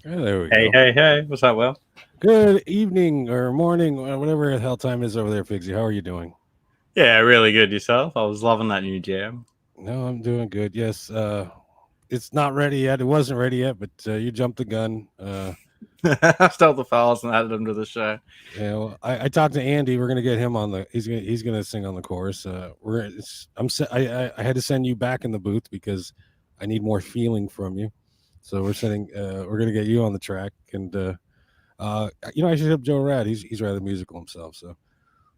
Yeah, there we Hey, go. hey, hey. What's up, Will? Good evening or morning, whatever the hell time is over there, Figsy. How are you doing? Yeah, really good yourself. I was loving that new jam. No, I'm doing good. Yes, it's not ready yet. It wasn't ready yet, but you jumped the gun. I stole the files and added them to the show. I talked to Andy. We're gonna get him on the. He's gonna sing on the chorus. I had to send you back in the booth because I need more feeling from you. So we're gonna get you on the track, and I should have Joe Rad. He's rather musical himself. So,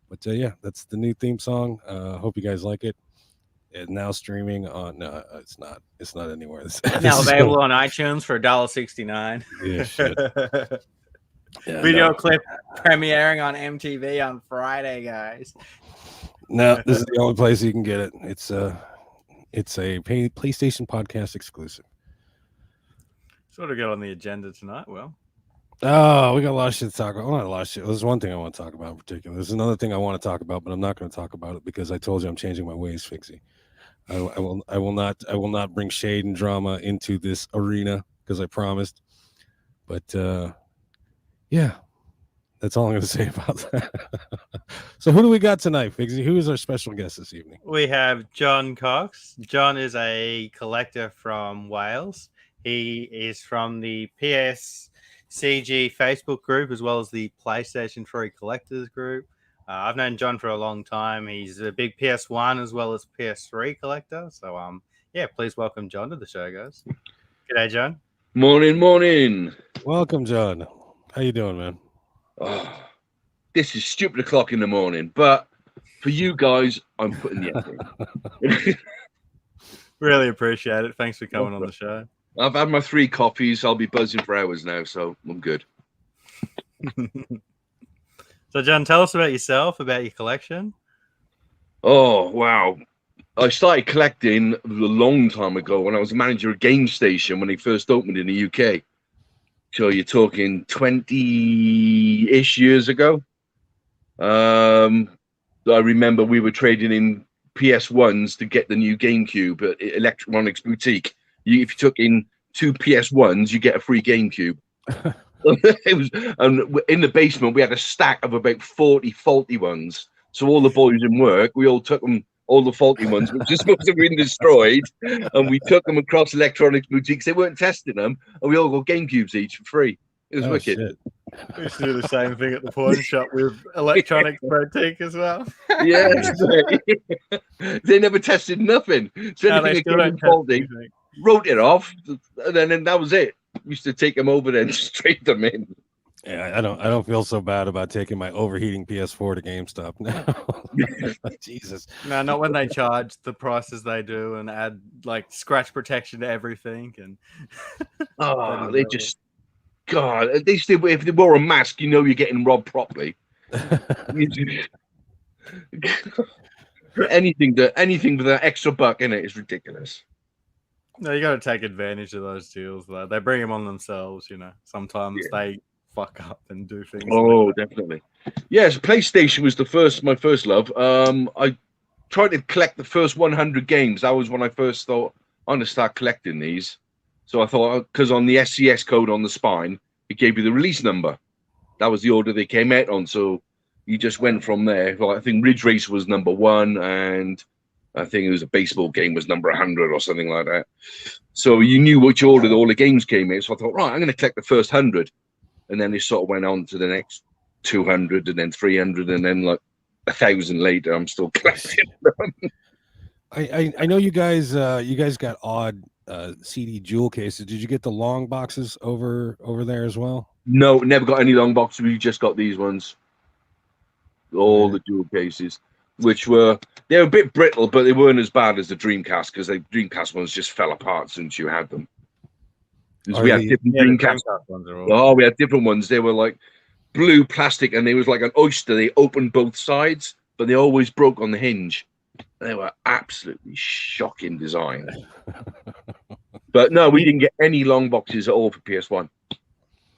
but yeah, that's the new theme song. Hope you guys like it. It's now streaming on. No, it's not. It's not anywhere. This Now is gonna. available on iTunes for $1.69. Yeah, shit. Yeah, Video no, clip premiering on MTV on Friday, guys. no. This is the only place you can get it. It's a PlayStation podcast exclusive. Sort of got on the agenda tonight. Well, Oh, we got a lot of shit to talk about. Well, not a lot of shit. There's one thing I want to talk about in particular. There's another thing I want to talk about, but I'm not going to talk about it because I told you I'm changing my ways, Fixie. I will not bring shade and drama into this arena because I promised. But yeah, that's all I'm going to say about that. So who do we got tonight, Figsy? Who is our special guest this evening? we have Jon Cox. Jon is a collector from Wales. He is from the PSCG Facebook group as well as the PlayStation 3 Collectors group. I've known Jon for a long time. He's a big PS1 as well as PS3 collector. So, yeah, please welcome Jon to the show, guys. G'day, Jon. Morning. Welcome, John. How you doing, man? Oh, this is stupid o'clock in the morning, but for you guys, I'm putting the effort in. Really appreciate it. Thanks for coming on the show. I've had my 3 coffees. I'll be buzzing for hours now, so I'm good. So, Jon, tell us about yourself, about your collection. Oh, wow. I started collecting a long time ago when I was manager of Game Station when they first opened in the UK. So you're talking 20-ish years ago. I remember we were trading in PS1s to get the new GameCube at Electronics Boutique. If you took in 2 PS1s, you get a free GameCube. It was, and in the basement, we had a stack of about 40 faulty ones. So all the boys in work, we all took them, all the faulty ones, which are supposed to have been destroyed, and we took them across Electronics Boutiques. They weren't testing them, and we all got GameCubes each for free. It was wicked. Shit. We used to do the same thing at the pawn shop with Electronics Boutique as well. Yes, they never tested nothing. So No, anything they that still came don't in test faulty, anything. wrote it off, and then that was it. We used to take them over then, just trade them in. Yeah, I don't feel so bad about taking my overheating PS4 to GameStop now. Jesus. No, not when they charge the prices they do and add like scratch protection to everything. And Oh, they just, God, at least if they wore a mask, you know you're getting robbed properly. anything with an extra buck in it is ridiculous. no, you got to take advantage of those deals. Though they bring them on themselves. You know, sometimes they fuck up and do things. Oh, like definitely. Yes, PlayStation was my first love. I tried to collect the first 100 games. That was when I first thought I'm gonna start collecting these. So I thought, because on the SCS code on the spine, it gave you the release number. That was the order they came out on. So you just went from there. Well, I think Ridge Race was number 1, and I think it was a baseball game was number 100 or something like that. So you knew which order all the games came in. So I thought, right, I'm going to collect the first 100. And then it sort of went on to the next 200 and then 300 and then like 1,000 later, I'm still collecting them. I know you guys got odd CD jewel cases. Did you get the long boxes over there as well? No, never got any long boxes. We just got these ones. All the dual cases, which they were a bit brittle, but they weren't as bad as the Dreamcast because the Dreamcast ones just fell apart since you had them. We had different Dreamcast ones. Oh, we had different ones. They were like blue plastic, and they was like an oyster. They opened both sides, but they always broke on the hinge. They were absolutely shocking design. But no, we didn't get any long boxes at all for PS1.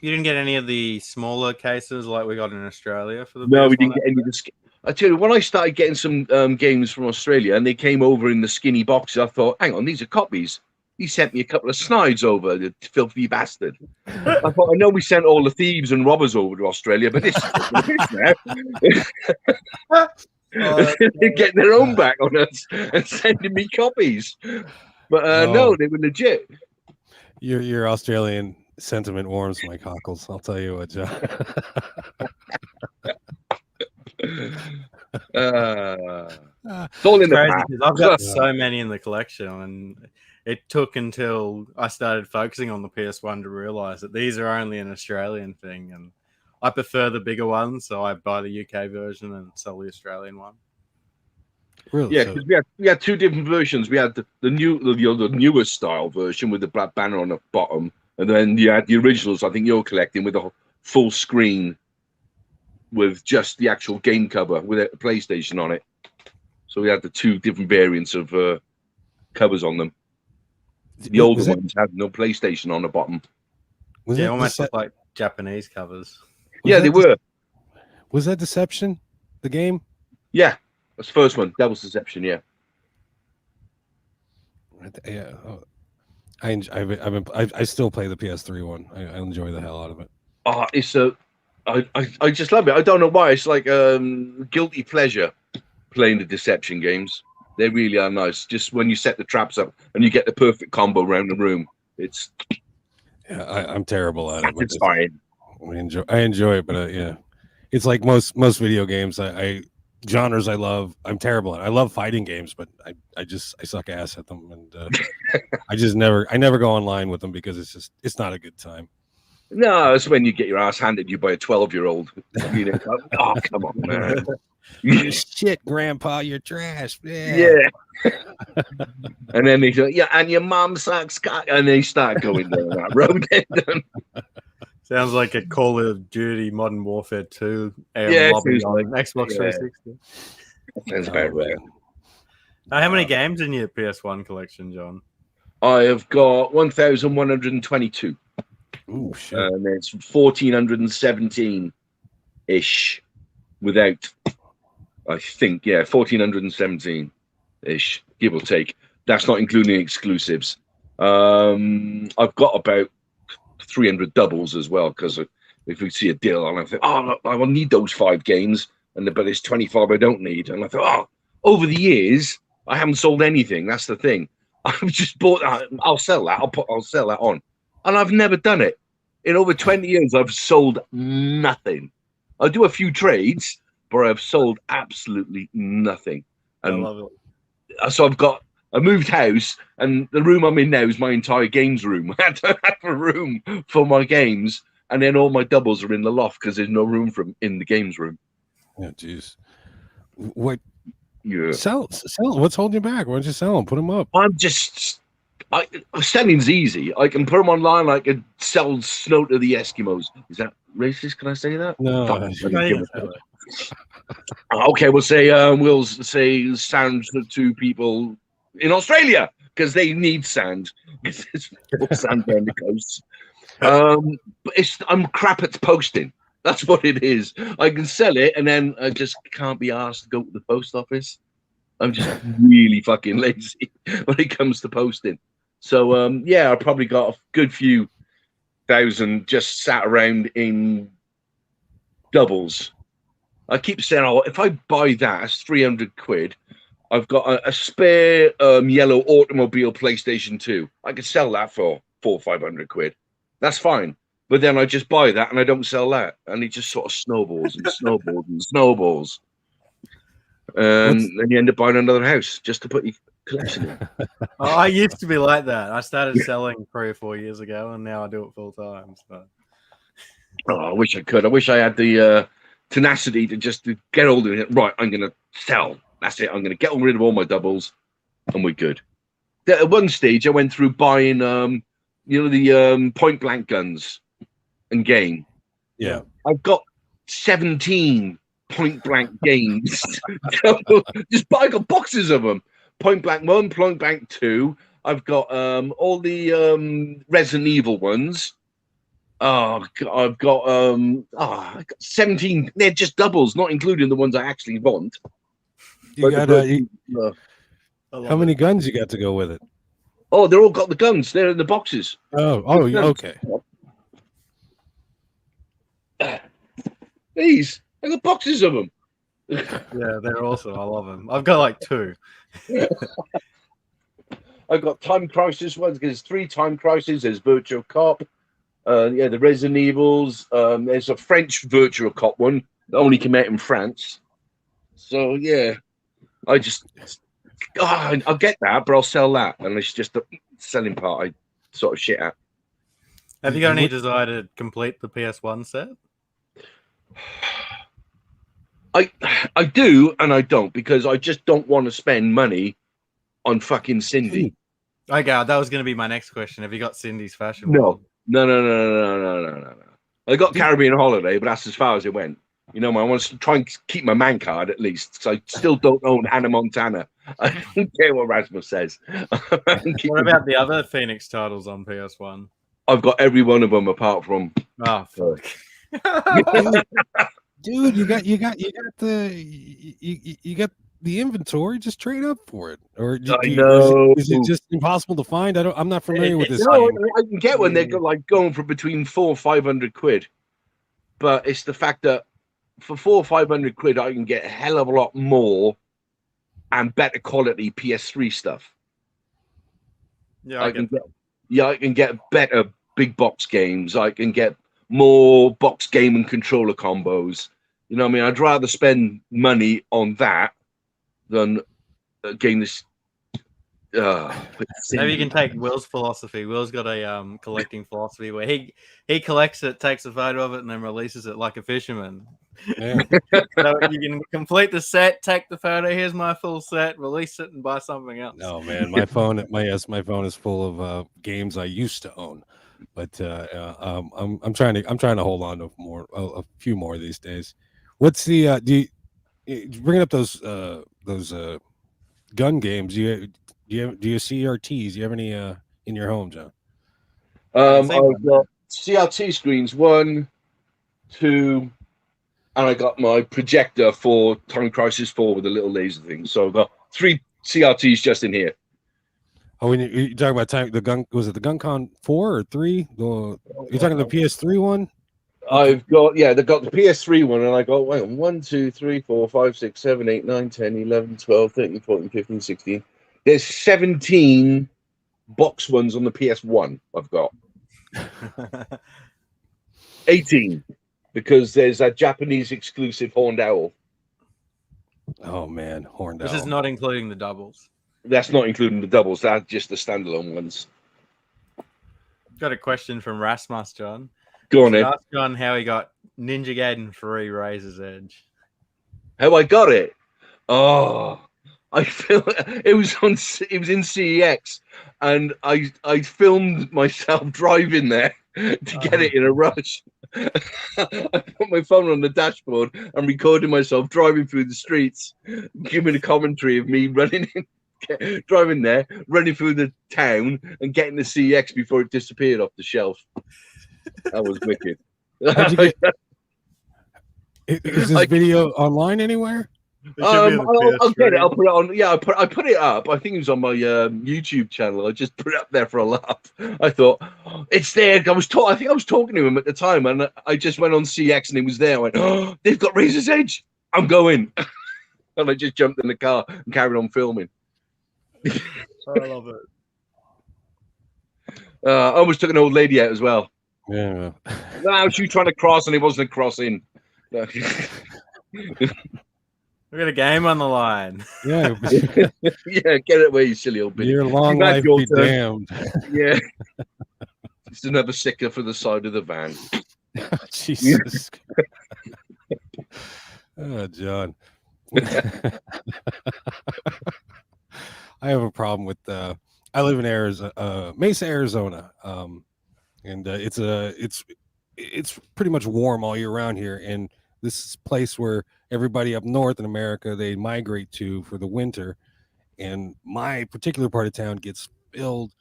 You didn't get any of the smaller cases like we got in Australia for the No, PS1 we didn't get any of the. I tell you, when I started getting some games from Australia and they came over in the skinny boxes, I thought, hang on, these are copies. He sent me a couple of snides over, the filthy bastard. I thought, I know we sent all the thieves and robbers over to Australia, but this is taking a piss now. They're getting their own back on us and sending me copies. But no, they were legit. Your Australian sentiment warms my cockles. I'll tell you what, John. It's all in the Crazy, past. 'cause I've got so many in the collection, and it took until I started focusing on the PS1 to realize that these are only an Australian thing, and I prefer the bigger ones, so I buy the UK version and sell the Australian one. Really? Yeah, So, because we had two different versions. We had the newer style version with the black banner on the bottom, and then you had the originals. I think you're collecting with a full screen with just the actual game cover with a PlayStation on it. So we had the two different variants of covers on them. The older ones had no PlayStation on the bottom. Yeah, almost look like Japanese covers. Yeah, they were. Was that Deception, the game? Yeah, that's the first one. Devil's Deception. Yeah. Yeah. Oh, I still play the PS3 one. I enjoy the hell out of it. Oh, it's I just love it. I don't know why. It's like guilty pleasure playing the Deception games. They really are nice. Just when you set the traps up and you get the perfect combo around the room, it's I'm terrible at it. Satisfying. I enjoy it, but yeah, it's like most video games. I genres I love. I'm terrible at. I love fighting games, but I suck ass at them, and I never go online with them because it's not a good time. No, it's when you get your ass handed you by a 12-year-old. You know, oh, come on, man. Shit, Grandpa, you're trash. Yeah. And then they go, yeah, and your mom sucks cock, and they start going down that road. Sounds like a Call of Duty Modern Warfare 2 lobby on Xbox 360. That sounds about right. How many games in your PS1 collection, John? I have got 1,122. Oh shit! And it's 1,417 ish without, I think, 1,417 ish, give or take. That's not including exclusives. I've got about 300 doubles as well, because if we see a deal and I think, oh, I will need those 5 games, but it's 25 I don't need, and I thought, oh, over the years I haven't sold anything. That's the thing. I've just bought that. I'll sell that. I'll sell that on. And I've never done it. In over 20 years, I've sold nothing. I do a few trades, but I've sold absolutely nothing. And I love it. So I moved house, and the room I'm in now is my entire games room. I don't have a room for my games, and then all my doubles are in the loft because there's no room for them in the games room. Yeah, jeez. What? Yeah. Sell. What's holding you back? Why don't you sell them? Put them up. Selling's easy. I can put them online. I can sell snow to the Eskimos. Is that racist? Can I say that? No. Okay, we'll say sand to people in Australia because they need sand. There's no sand down the coast. But I'm crap at posting. That's what it is. I can sell it, and then I just can't be asked to go to the post office. I'm just really fucking lazy when it comes to posting. So, I probably got a good few thousand just sat around in doubles. I keep saying, oh, if I buy that, it's 300 quid. I've got a spare yellow automobile PlayStation 2. I could sell that for 400 or 500 quid. That's fine. But then I just buy that and I don't sell that. And it just sort of snowballs and snowballs and snowballs. And then you end up buying another house just to put your collection in. I used to be like that. I started selling 3 or 4 years ago, and now I do it full time. So. Oh, I wish I could. I wish I had the tenacity to get hold of it. Right, I'm going to sell. That's it. I'm going to get rid of all my doubles, and we're good. At one stage, I went through buying, the point blank guns and game. Yeah, I've got 17 point blank games. I got boxes of them. Point blank 1, point blank 2. I've got all the Resident Evil ones. Oh, I've got 17. They're just doubles, not including the ones I actually want. How many guns you got to go with it? Oh, they're all got the guns. They're in the boxes. Oh, yeah, okay. These, I got boxes of them. Yeah, they're awesome. I love them. I've got like 2. I've got Time Crisis ones. There's 3 Time Crises. There's Virtual Cop. Yeah, the Resident Evils. There's a French Virtual Cop one that only came out in France. So yeah, I just I'll get that, but I'll sell that, and it's just the selling part I sort of shit at. Have you got any desire to complete the PS1 set? I do and I don't, because I just don't want to spend money on fucking Cindy. Oh god, that was going to be my next question. Have you got Cindy's Fashion No. World? No. I got Caribbean Holiday, but that's as far as it went. You know, I want to try and keep my man card at least, because I still don't own Hannah Montana. I don't care what Rasmus says. What about the other Phoenix titles on PS1? I've got every one of them apart from. Oh fuck! Dude, you got the inventory. Just trade up for it, or is it just impossible to find? I'm not familiar with this. No, I can get one. They're like going for between 400 and 500 quid, but it's the fact that for 400 or 500 quid, I can get a hell of a lot more and better quality PS3 stuff. Yeah, I can get better big box games. I can get more box game and controller combos. You know what I mean? I'd rather spend money on that than a game this. Maybe you can take Will's philosophy. Will's got a collecting philosophy where he collects it, takes a photo of it, and then releases it like a fisherman. Yeah. So you can complete the set, take the photo. Here's my full set. Release it and buy something else. No, man, my phone is full of games I used to own, but I'm trying to hold on to a few more these days. What's the bringing up those gun games? Do you CRTs? Do you have any in your home, John? I've got CRT screens 1, 2, and I got my projector for Time Crisis 4 with a little laser thing. So I've got 3 CRTs just in here. Oh, when you talk about the gun, was it the GunCon 4 or 3? You're talking the PS3 one? I've got they've got the PS3 one, and I got 1, 2, 3, 4, 5, 6, 7, 8, 9, 10, 11, 12, 13, 14, 15, 16. There's 17 box ones on the PS1 I've got. 18, because there's a Japanese exclusive Horned Owl. Oh man, Horned Owl. This is not including the doubles. That's not including the doubles. That's just the standalone ones. Got a question from Rasmus, John. Go on, Ed. Ask John how he got Ninja Gaiden 3 Razor's Edge. How I got it? Oh, I feel it was in CEX, and I filmed myself driving there to get it in a rush. I put my phone on the dashboard and recorded myself driving through the streets, giving a commentary of me driving there, running through the town, and getting the CEX before it disappeared off the shelf. That was wicked. Is this video online anywhere? I'll get it. I'll put it on. Yeah, I put it up. I think it was on my YouTube channel. I just put it up there for a laugh. I thought it's there. I think I was talking to him at the time, and I just went on CX and it was there. I went, oh, they've got Razor's Edge. I'm going, and I just jumped in the car and carried on filming. I love it. I almost took an old lady out as well. Yeah. No, she was trying to cross and it wasn't crossing. We got a game on the line. Yeah. Yeah, get it away, you silly old bitch. Your long life be damned. Yeah. Just another sticker for the side of the van. Jesus. Oh, John. I have a problem with I live in Arizona, Mesa, Arizona. And it's pretty much warm all year round here, and this is a place where everybody up north in America, they migrate to for the winter, and my particular part of town gets filled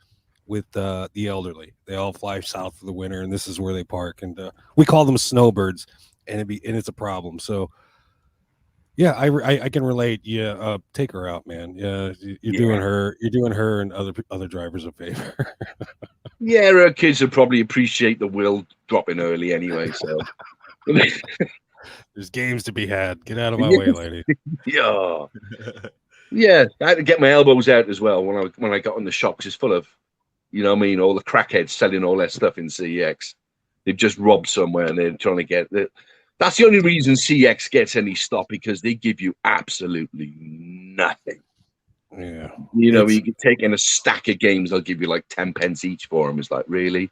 with the elderly. They all fly south for the winter, and this is where they park, and we call them snowbirds, and it's a problem. So Yeah, I can relate. Yeah, take her out, man. Yeah, you're doing her and other drivers a favor. Yeah, her kids would probably appreciate the will dropping early anyway. So, There's games to be had. Get out of my way, lady. yeah, yeah. I had to get my elbows out as well when I got in the shop 'cause it's full of, you know what I mean, all the crackheads selling all their stuff in CEX. They've just robbed somewhere and they're trying to get it. That's the only reason CX gets any stop, because they give you absolutely nothing. Yeah, You know, you can take in a stack of games, they'll give you like 10 pence each for them. It's like, really?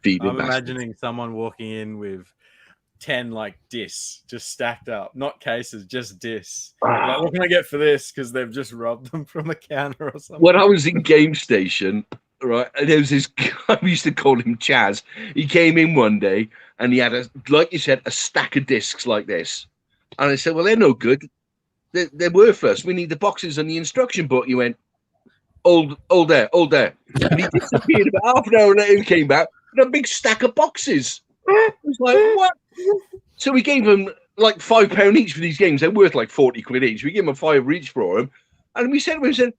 I'm imagining someone walking in with 10 like discs just stacked up, not cases, just discs. Like, what can I get for this? Because they've just robbed them from a counter or something. When I was in Game Station, right, and there was this guy, we used to call him Chaz. He came in one day and he had, like you said, a stack of discs like this. And I said, well, they're no good. They're worthless. We need the boxes and the instruction book. He went, hold there. And he disappeared. About half an hour later, he came back with a big stack of boxes. I was like, what? So we gave him like £5 each for these games. They're worth like 40 quid each. We gave him a £5 each for them. And we said to him,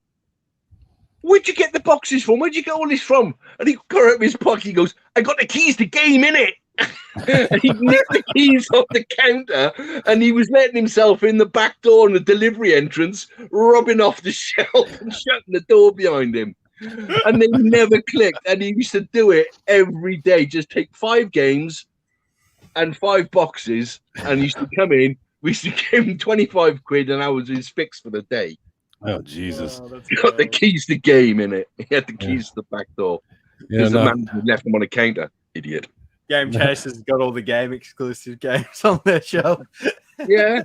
where'd you get the boxes from? Where'd you get all this from? And he got out of his pocket. He goes, I got the keys to game in it. And he nicked the keys off the counter and he was letting himself in the back door and the delivery entrance, rubbing off the shelf and shutting the door behind him. And they never clicked. And he used to do it every day. Just take 5 games and 5 boxes, and he used to come in. We used to give him 25 quid, and that was his fix for the day. Oh Jesus! He got the keys to game in it. He had the keys to the back door. Because the man left them on a counter. Idiot. Game Chasers got all the game exclusive games on their shelf. Yeah.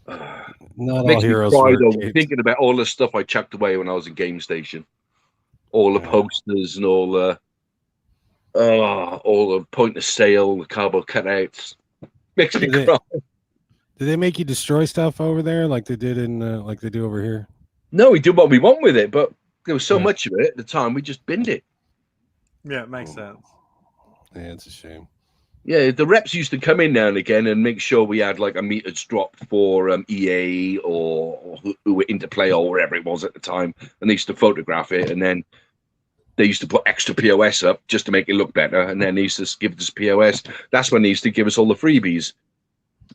Not Makes all heroes. Me cry, though, thinking about all the stuff I chucked away when I was in Game Station. All the posters and all the point of sale, the cardboard cutouts. Makes me cry. Did they make you destroy stuff over there like they did in like they do over here? No, we did what we want with it, but there was so much of it at the time, we just binned it. Yeah, it makes sense. Yeah, it's a shame. Yeah, the reps used to come in now and again and make sure we had like a meters drop for EA or who were Interplay or wherever it was at the time, and they used to photograph it, and then they used to put extra POS up just to make it look better, and then they used to give us POS. That's when they used to give us all the freebies.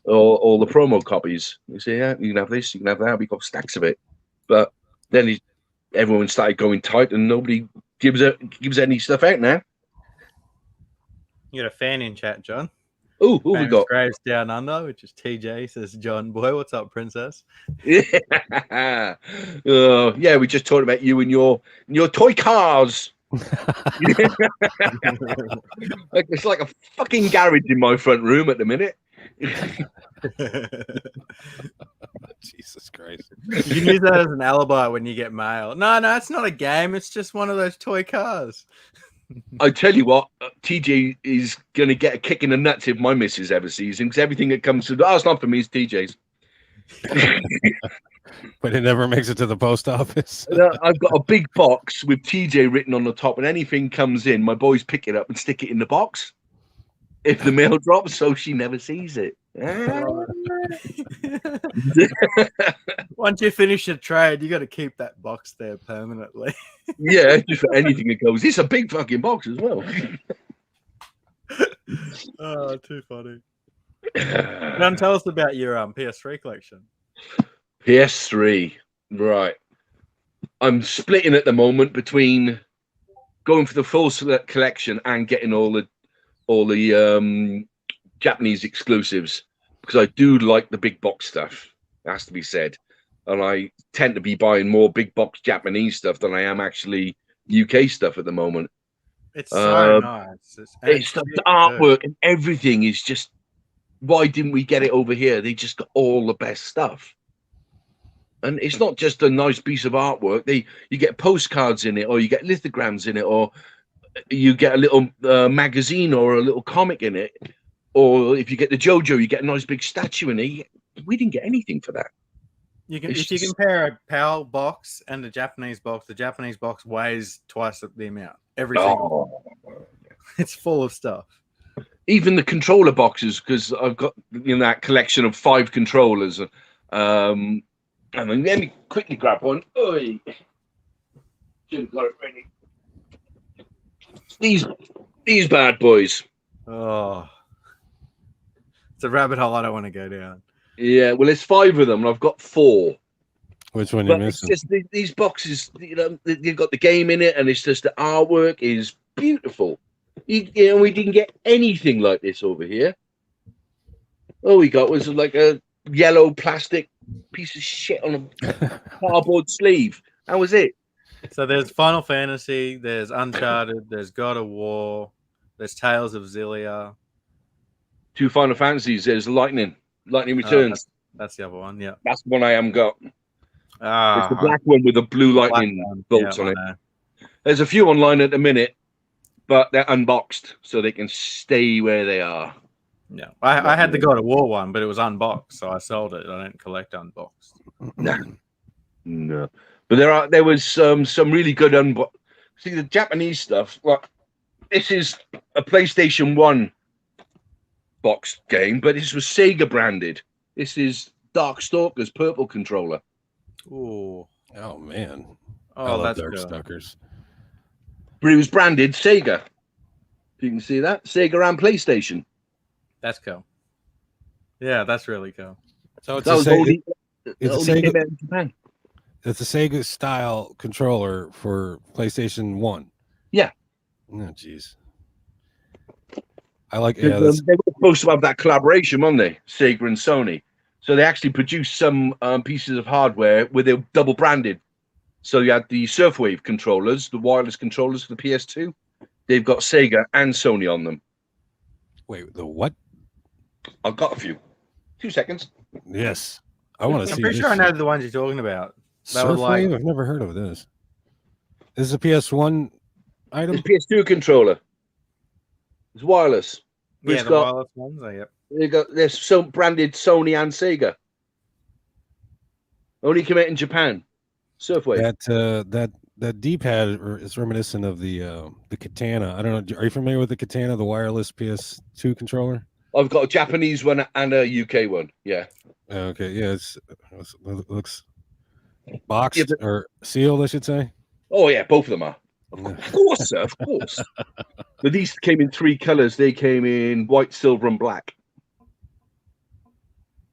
All the promo copies. You say, yeah, you can have this, you can have that. We got stacks of it, but then everyone started going tight, and nobody gives any stuff out now. You got a fan in chat, John. Oh, who we got? Graves Down Under, which is TJ. Says, John, boy, what's up, princess? Yeah, yeah. We just talked about you and your toy cars. It's like a fucking garage in my front room at the minute. Jesus Christ. You can use that as an alibi when you get mail. No, it's not a game. It's just one of those toy cars. I tell you what, TJ is going to get a kick in the nuts if my missus ever sees him, because everything that comes to it's not for me, it's TJ's. But it never makes it to the post office. I've got a big box with TJ written on the top, and anything comes in, my boys pick it up and stick it in the box if the mail drops, so she never sees it. Once you finish your trade, you got to keep that box there permanently. Yeah, just for anything that goes. It's a big fucking box as well. Oh, too funny. John, tell us about your PS3 collection. PS3, right. I'm splitting at the moment between going for the full collection and getting all the Japanese exclusives, because I do like the big box stuff. It has to be said. And I tend to be buying more big box Japanese stuff than I am actually UK stuff at the moment. It's so nice. It's the artwork and everything is just, why didn't we get it over here? They just got all the best stuff. And it's not just a nice piece of artwork. You get postcards in it, or you get lithograms in it, or you get a little magazine or a little comic in it. Or if you get the JoJo, you get a nice big statue in it. We didn't get anything for that. If you compare a PAL box and the Japanese box weighs twice the amount. Every single one. It's full of stuff. even the controller boxes, because I've got that collection of 5 controllers. And then let me quickly grab one. Oi. Should have got it ready. These bad boys. Oh, it's a rabbit hole I don't want to go down. Yeah, well, there's 5 of them, and I've got 4. Which one you But it's missing? just these boxes. You've got the game in it, and it's just the artwork is beautiful. We didn't get anything like this over here. All we got was like a yellow plastic piece of shit on a cardboard sleeve. That was it. So there's Final Fantasy, there's Uncharted, there's God of War, there's Tales of Xillia. 2 Final Fantasies. There's Lightning Returns. That's the other one. Yeah. That's the one I haven't got. Ah, It's the black one with the blue lightning bolts on it. There's a few online at the minute, but they're unboxed, so they can stay where they are. Yeah, I had the God of War one, but it was unboxed, so I sold it. I don't collect unboxed. No. But there was some really good See, the Japanese stuff. Like, this is a PlayStation 1 box game, but this was Sega branded. This is Darkstalker's purple controller. Ooh. Oh man. I Oh, love that's cool. Darkstalkers. But it was branded Sega. You can see that. Sega and PlayStation. That's cool. Yeah, that's really cool. So it's That was only it's a came Sega, out in Japan. it's a Sega style controller for PlayStation 1. Yeah. Oh jeez. I like They were supposed to have that collaboration, weren't they? Sega and Sony. So they actually produced some pieces of hardware where they were double branded. So you had the Surfwave controllers, the wireless controllers for the PS2. They've got Sega and Sony on them. Wait, the what? I've got a few. 2 seconds. Yes. I want to I'm see pretty this sure I know shit. the ones you're talking about. That was Surfwave? like- I've never heard of this. This is a PS1 item? It's PS2 controller. It's wireless. Yeah, It's the got- wireless ones. Yep. They're so branded Sony and Sega. Only came out in Japan. Surfwave. That D-pad is reminiscent of the Katana. I don't know. Are you familiar with the Katana, the wireless PS2 controller? I've got a Japanese one and a UK one. Yeah. Okay, yeah, it looks boxed Yeah, but- or sealed, I should say. Oh yeah, both of them are. Yeah. Of course, sir. Of course. But these came in 3 colors. They came in white, silver, and black.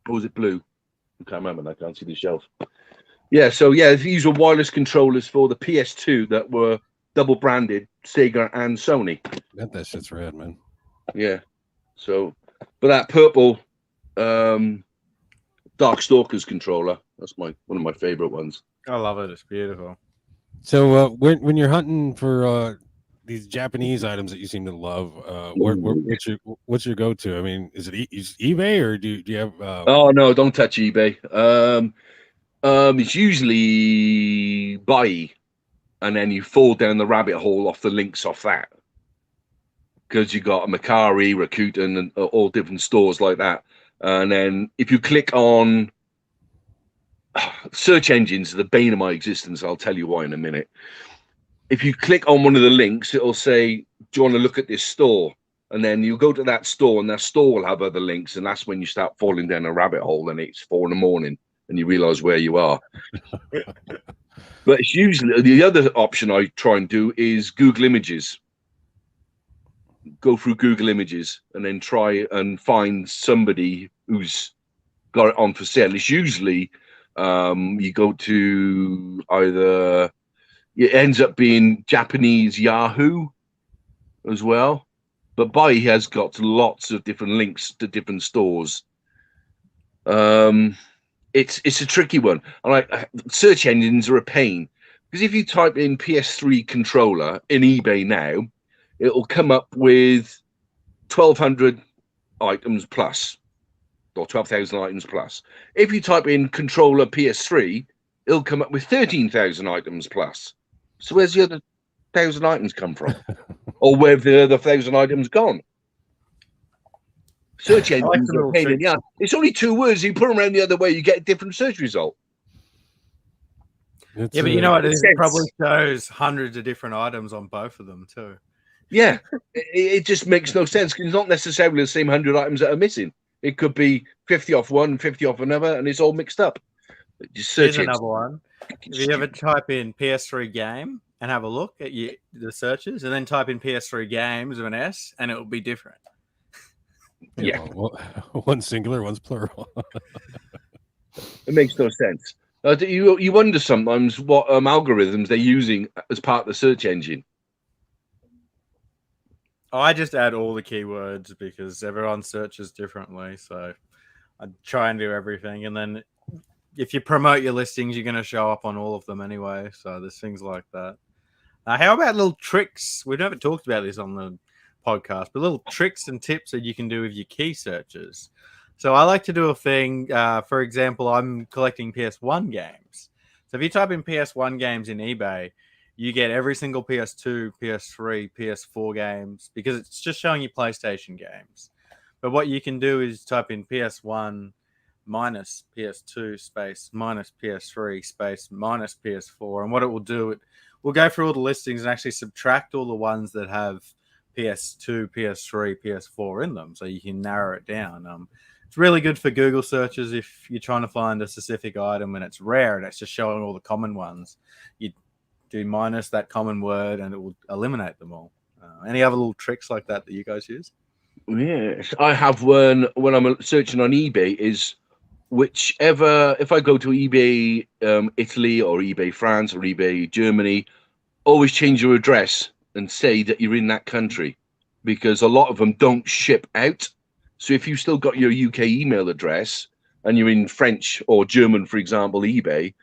Or was it blue? I can't remember. I can't see the shelf. Yeah. So yeah, these were wireless controllers for the PS2 that were double branded Sega and Sony. That shit's rad, man. Yeah. So, but that purple Darkstalkers controller, that's one of my favorite ones. I love it. It's beautiful. So when you're hunting for these Japanese items that you seem to love, what's your go-to? I mean, is it eBay or do you have? Oh no, don't touch eBay. It's usually buy, and then you fall down the rabbit hole off the links off that, because you got a Macari, Rakuten, and all different stores like that. And then if you click on search engines, the bane of my existence. I'll tell you why in a minute. If you click on one of the links, it'll say, "Do you want to look at this store?" And then you go to that store, and that store will have other links, and that's when you start falling down a rabbit hole. And it's 4 a.m, and you realize where you are. But it's usually the other option I try and do is Google Images. Go through Google Images and then try and find somebody who's got it on for sale. It's usually you go to either, it ends up being Japanese Yahoo as well, but Buy has got lots of different links to different stores. It's a tricky one. Like, search engines are a pain, because if you type in PS3 controller in eBay now, it'll come up with 1,200 items plus, or 12,000 items plus. If you type in controller PS3, it'll come up with 13,000 items plus. So where's the other 1,000 items come from? Or where have the other 1,000 items gone? Search engines are a pain in the ass. It's only 2 words. You put them around the other way, you get a different search result. It's, Yeah, but you know what? It probably shows hundreds of different items on both of them too. Yeah, it just makes no sense because it's not necessarily the same 100 items that are missing. It could be 50 off one, 50 off another, and it's all mixed up. Just Here's search it. another one. If you ever type in PS3 game and have a look at the searches, and then type in PS3 games with an S, and it will be different. Yeah. Well, one's singular, one's plural. It makes no sense. You wonder sometimes what algorithms they're using as part of the search engine. I just add all the keywords because everyone searches differently. So I try and do everything. And then if you promote your listings, you're going to show up on all of them anyway. So there's things like that. How about little tricks? We've never talked about this on the podcast, but little tricks and tips that you can do with your key searches. So I like to do a thing. For example, I'm collecting PS1 games. So if you type in PS1 games in eBay, you get every single PS2, PS3, PS4 games because it's just showing you PlayStation games. But what you can do is type in PS1 minus PS2 space minus PS3 space minus PS4. And what it will do, it will go through all the listings and actually subtract all the ones that have PS2, PS3, PS4 in them. So you can narrow it down. It's really good for Google searches if you're trying to find a specific item and it's rare and it's just showing all the common ones. You do minus that common word and it will eliminate them all. Any other little tricks like that you guys use? Yes, I have one when I'm searching on eBay is whichever, if I go to eBay Italy or eBay France or eBay Germany, always change your address and say that you're in that country because a lot of them don't ship out. So if you've still got your UK email address and you're in French or German, for example, eBay,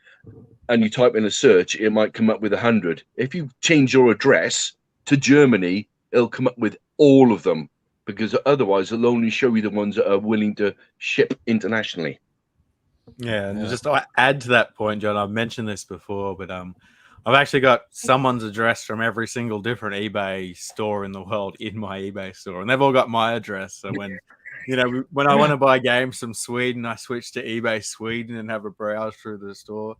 and you type in a search, it might come up with 100. If you change your address to Germany, it'll come up with all of them because otherwise it'll only show you the ones that are willing to ship internationally. Yeah, and just to add to that point, John, I've mentioned this before, but I've actually got someone's address from every single different eBay store in the world in my eBay store, and they've all got my address. So when I want to buy games from Sweden, I switch to eBay Sweden and have a browse through the store.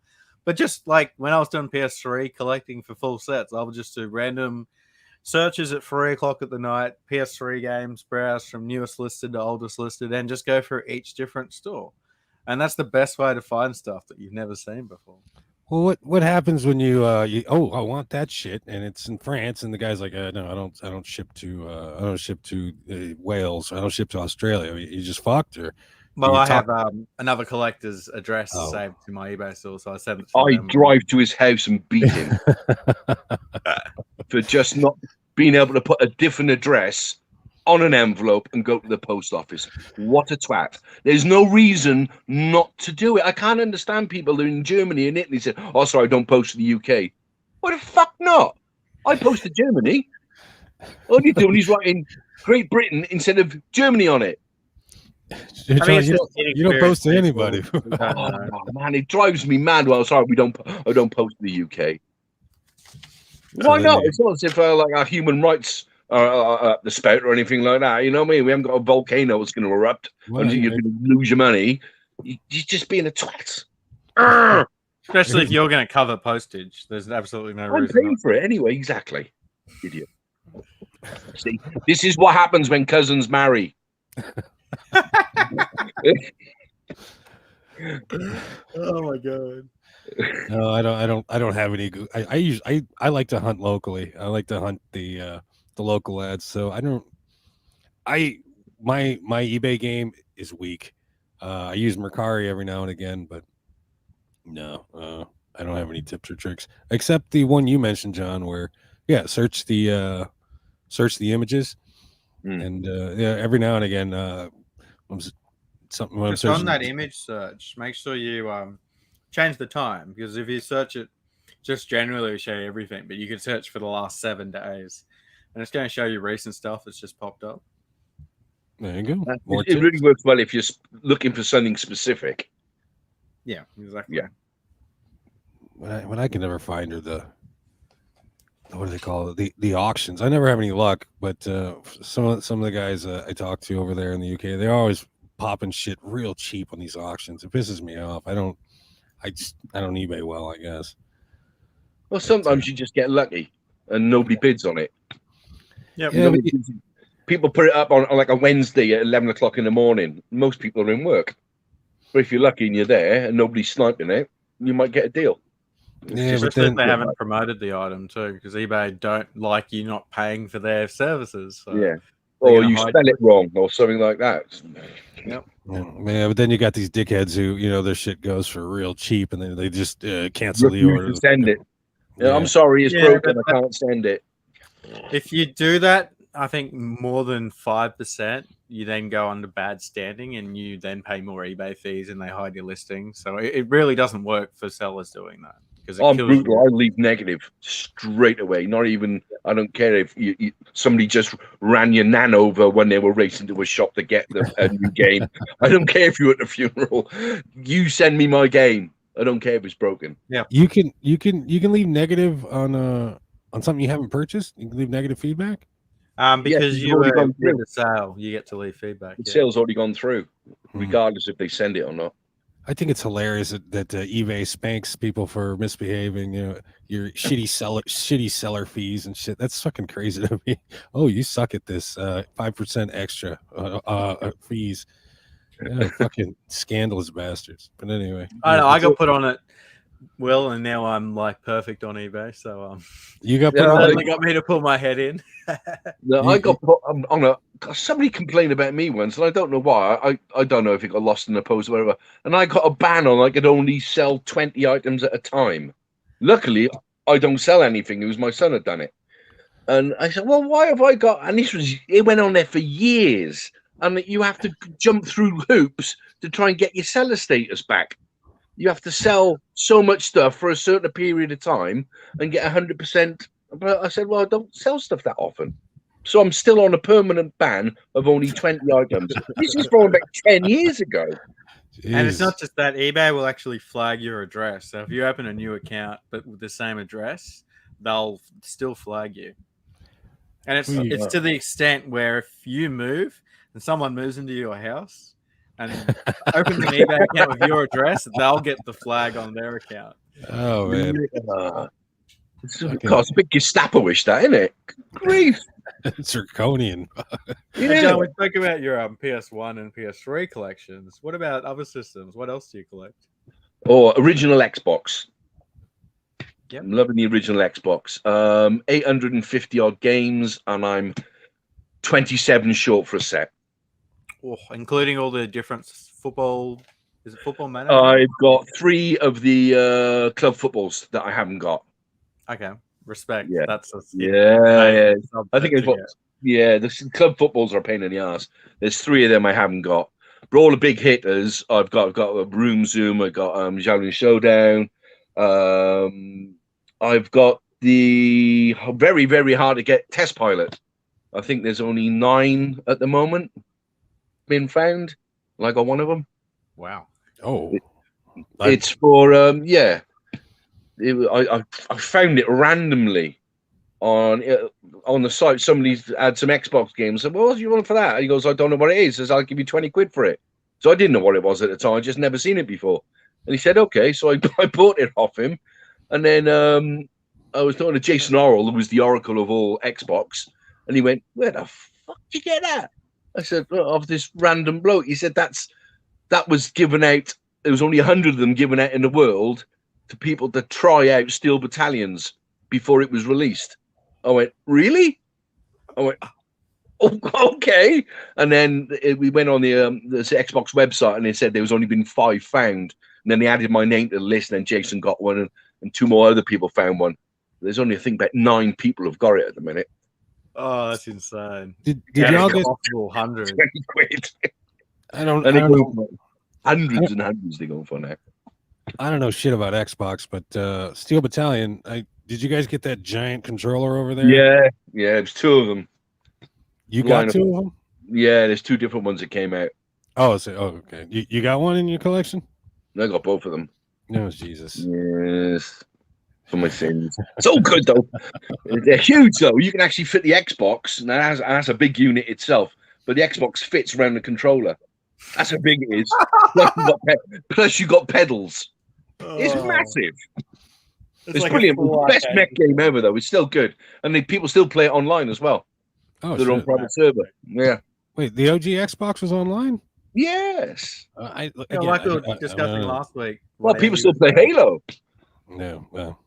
But just like when I was doing PS3 collecting for full sets, I would just do random searches at 3 o'clock at the night, PS3 games, browse from newest listed to oldest listed, and just go through each different store. And that's the best way to find stuff that you've never seen before. Well, what happens when you I want that shit and it's in France and the guy's like no, I don't ship to Wales, I don't ship to Australia. You just fucked or well, I have another collector's address saved to my eBay store, so I sent it to them. Drive to his house and beat him for just not being able to put a different address on an envelope and go to the post office. What a twat. There's no reason not to do it. I can't understand people in Germany and Italy say, oh, sorry, I don't post to the UK. Why the fuck not? I post to Germany. All you're doing is writing Great Britain instead of Germany on it. You don't post to anybody. Oh, man, it drives me mad. Well, sorry, I don't post to the UK. Why not? It's not as if like our human rights the spout or anything like that. You know what I mean? We haven't got a volcano that's going to erupt and you're going to lose your money. You're just being a twat. Especially if you're going to cover postage. There's absolutely no reason. I'm paying for it anyway. Exactly. Idiot. See, this is what happens when cousins marry. Oh my god. No, I don't have any. I like to hunt locally. I like to hunt the local ads. So my eBay game is weak. I use Mercari every now and again, but no, I don't have any tips or tricks except the one you mentioned, John, where search the images and every now and again when I'm searching on that image search, make sure you change the time, because if you search it just generally it'll show you everything, but you can search for the last 7 days and it's going to show you recent stuff that's just popped up. There you go. It really works well if you're looking for something specific. Yeah, exactly. Yeah. What I can never find are what do they call it? The auctions. I never have any luck, but some of the guys I talk to over there in the UK, they're always popping shit real cheap on these auctions. It pisses me off. I don't eBay well, I guess. Well, sometimes you just get lucky and nobody bids on it. Yep. Yeah, but People put it up on like a Wednesday at 11 o'clock in the morning. Most people are in work. But if you're lucky and you're there and nobody's sniping it, you might get a deal. yeah, but Especially then if they haven't promoted the item too, because eBay don't like you not paying for their services. So Yeah. they're Or gonna you hide spell it it. wrong or something like that. yeah, but then you got these dickheads who, their shit goes for real cheap, and then they just cancel the Refuse order. to send it. Yeah. I'm sorry, it's Yeah, broken. but I can't send it. If you do that, I think more than 5%, you then go under bad standing, and you then pay more eBay fees, and they hide your listing. So it really doesn't work for sellers doing that, because I'm brutal. I leave negative straight away. Not even. I don't care if somebody just ran your nan over when they were racing to a shop to get a new game. I don't care if you're at the funeral. You send me my game. I don't care if it's broken. Yeah, You can leave negative on something you haven't purchased. You can leave negative feedback. because it's you already were gone through. with the sale, you get to leave feedback. The sale's already gone through, regardless if they send it or not. I think it's hilarious that eBay spanks people for misbehaving. Your shitty seller fees and shit. That's fucking crazy to me. Oh, you suck at this. 5% extra fees. Yeah, fucking scandalous bastards. But anyway, I know, I got put on it, Will, and now I'm like perfect on eBay. So you got Yeah, put on. certainly got me to pull my head in. No, I got put on a. Somebody complained about me once, and I don't know why. I don't know if it got lost in the post or whatever. And I got a ban on I could only sell 20 items at a time. Luckily, I don't sell anything. It was my son had done it, and I said, "Well, why have I got?" And it went on there for years, and you have to jump through hoops to try and get your seller status back. You have to sell so much stuff for a certain period of time and get 100%. But I said, well, I don't sell stuff that often. So I'm still on a permanent ban of only 20 items. This is from about 10 years ago. And it's not just that. eBay will actually flag your address. So if you open a new account but with the same address, they'll still flag you. And it's to the extent where if you move and someone moves into your house and opens an eBay account with your address, they'll get the flag on their account. Oh man, It's a big Gestapo-ish, that, isn't it? Grief. it's draconian. Yeah. John, we spoke about your PS1 and PS3 collections. What about other systems? What else do you collect? Oh, original Xbox. Yep. I'm loving the original Xbox. 850 odd games, and I'm 27 short for a set. Oh, including all the different football. Is it Football Manager? I've got 3 of the club footballs that I haven't got. Okay, respect. Yeah. That's a Yeah. I think it's what. Yeah, the club footballs are a pain in the ass. There's 3 of them I haven't got. But all the big hitters, I've got a Room Zoom. I got Shaolin Showdown. I've got the very, very hard to get Test Pilot. I think there's only 9 at the moment been found. And I got one of them. Wow. Oh, It's for I found it randomly on the site. Somebody had some Xbox games. I said, well, what do you want for that? He goes, I don't know what it is. He says, I'll give you 20 quid for it. So I didn't know what it was at the time. I just never seen it before. And he said, okay. So I bought it off him. And then I was talking to Jason Orrell, who was the oracle of all Xbox. And he went, where the fuck did you get that? I said, of this random bloke. He said, that was given out. There was only 100 of them given out in the world to people to try out Steel Battalions before it was released. I went, really? I went, oh, okay. And then we went on the Xbox website, and they said there was only been 5 found. And then they added my name to the list, and then Jason got one, and 2 more other people found one. There's only, I think, about 9 people have got it at the minute. Oh, that's insane. Did y'all get 100? 20 quid. I don't know. Hundreds and hundreds they go for now. I don't know shit about Xbox, but Steel Battalion. Did you guys get that giant controller over there? Yeah, there's 2 of them. You got 2 of them? Yeah, there's 2 different ones that came out. Oh, okay. You got one in your collection? I got both of them. No, Jesus. Yes, for my sins. So good though. They're huge though. You can actually fit the Xbox, and that's a big unit itself. But the Xbox fits around the controller. That's how big it is. Plus you got pedals. It's massive. It's like brilliant. Best mech game ever though. It's still good, and people still play it online as well. Oh They're on shit! private server. Yeah. Wait, the OG Xbox was online? Yes. Like we were discussing last week. Well, when people Andy still was play there. Halo. No, well,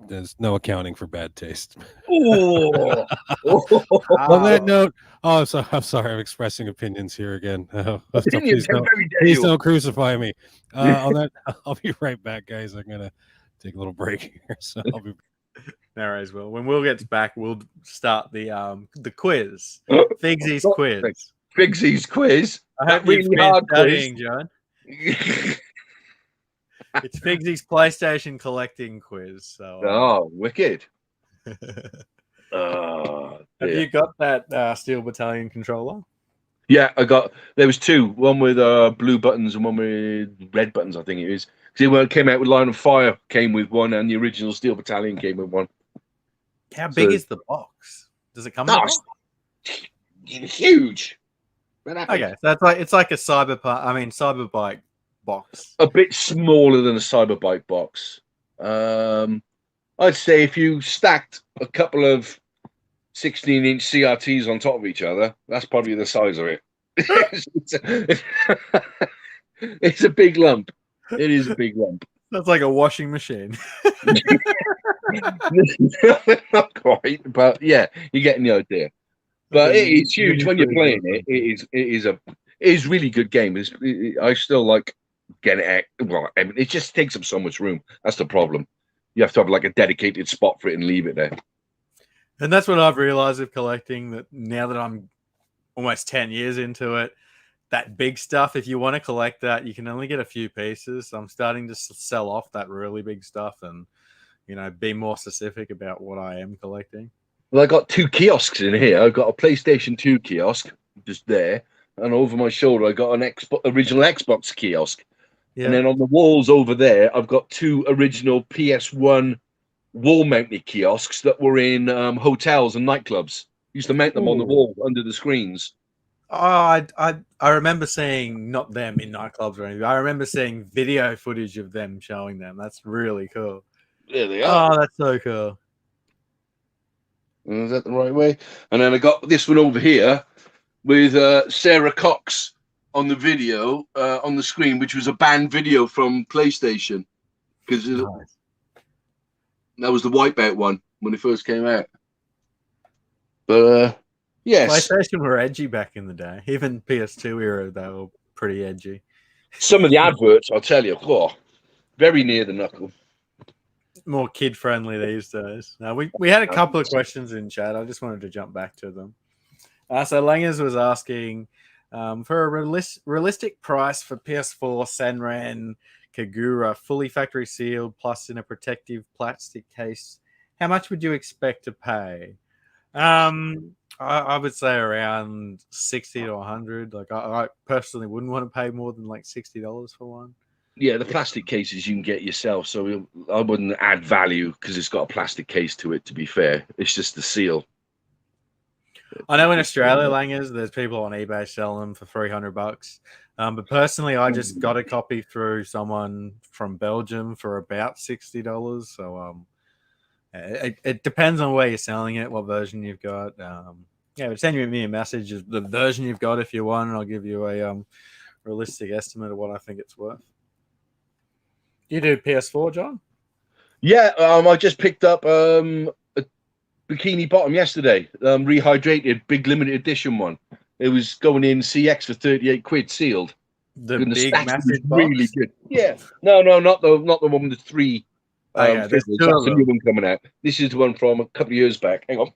there's no accounting for bad taste. Oh. On that note, I'm sorry, I'm expressing opinions here again. Opinions, how very dare please you. don't crucify me. On that, I'll be right back, guys. I'm gonna take a little break here, so I'll be. No worries, Will. When Will gets back, we'll start the quiz. Figsy's quiz. Figsy's quiz. I hope That you've really been hard studying, quiz. John. It's Figsy's PlayStation Collecting quiz. So, Oh, wicked. have you got that Steel Battalion controller? Yeah, there was two. One with blue buttons and one with red buttons, I think it is. Because it came out with Line of Fire, came with one, and the original Steel Battalion came with one. How big is the box? Does it come in a box? Huge. Okay, so it's like a Cyberbike box. A bit smaller than a Cyberbike box. I'd say if you stacked a couple of 16-inch CRTs on top of each other, that's probably the size of it. It's a big lump. It is a big lump. That's like a washing machine. Not quite, but yeah, you're getting the idea. But it is huge when you're playing it. It is really good game. I still like getting it. Well, I mean, it just takes up so much room. That's the problem. You have to have like a dedicated spot for it and leave it there. And that's what I've realized of collecting, that now that I'm almost 10 years into it, that big stuff, if you want to collect that, you can only get a few pieces. So I'm starting to sell off that really big stuff and, be more specific about what I am collecting. Well, I got two kiosks in here. I've got a PlayStation 2 kiosk just there, and over my shoulder I got an original Xbox kiosk. Yeah. And then on the walls over there, I've got two original PS1 wall-mounted kiosks that were in hotels and nightclubs. Used to mount them on the wall under the screens. Oh, I remember seeing, not them in nightclubs or anything. I remember seeing video footage of them showing them. That's really cool. There they are. Oh, that's so cool. Is that the right way? And then I got this one over here with Sarah Cox on the video on the screen, which was a banned video from PlayStation, because that was the Wipeout one when it first came out. But yes, PlayStation were edgy back in the day. Even PS2 era, they were pretty edgy. Some of the adverts, I'll tell you, very near the knuckle. More kid friendly these days. We had a couple of questions in chat. I just wanted to jump back to them. So Langers was asking for a realistic price for PS4 Senran Kagura, fully factory sealed, plus in a protective plastic case. How much would you expect to pay? I would say around 60 to 100. Like I personally wouldn't want to pay more than like $60 for one. Yeah, the plastic cases you can get yourself, so I wouldn't add value because it's got a plastic case to it, to be fair. It's just the seal. I know in Australia, Langers, there's people on eBay selling them for $300. But personally, I just got a copy through someone from Belgium for about $60. So it depends on where you're selling it, what version you've got. But send me a message of the version you've got if you want, and I'll give you a realistic estimate of what I think it's worth. You do PS4, John? Yeah, I just picked up a bikini bottom yesterday, rehydrated, big limited edition one. It was going in CX for 38 quid sealed. The big massive box? Really good. Yeah, no, not the one with the three. That's a new one coming out. This is the one from a couple of years back. Hang on.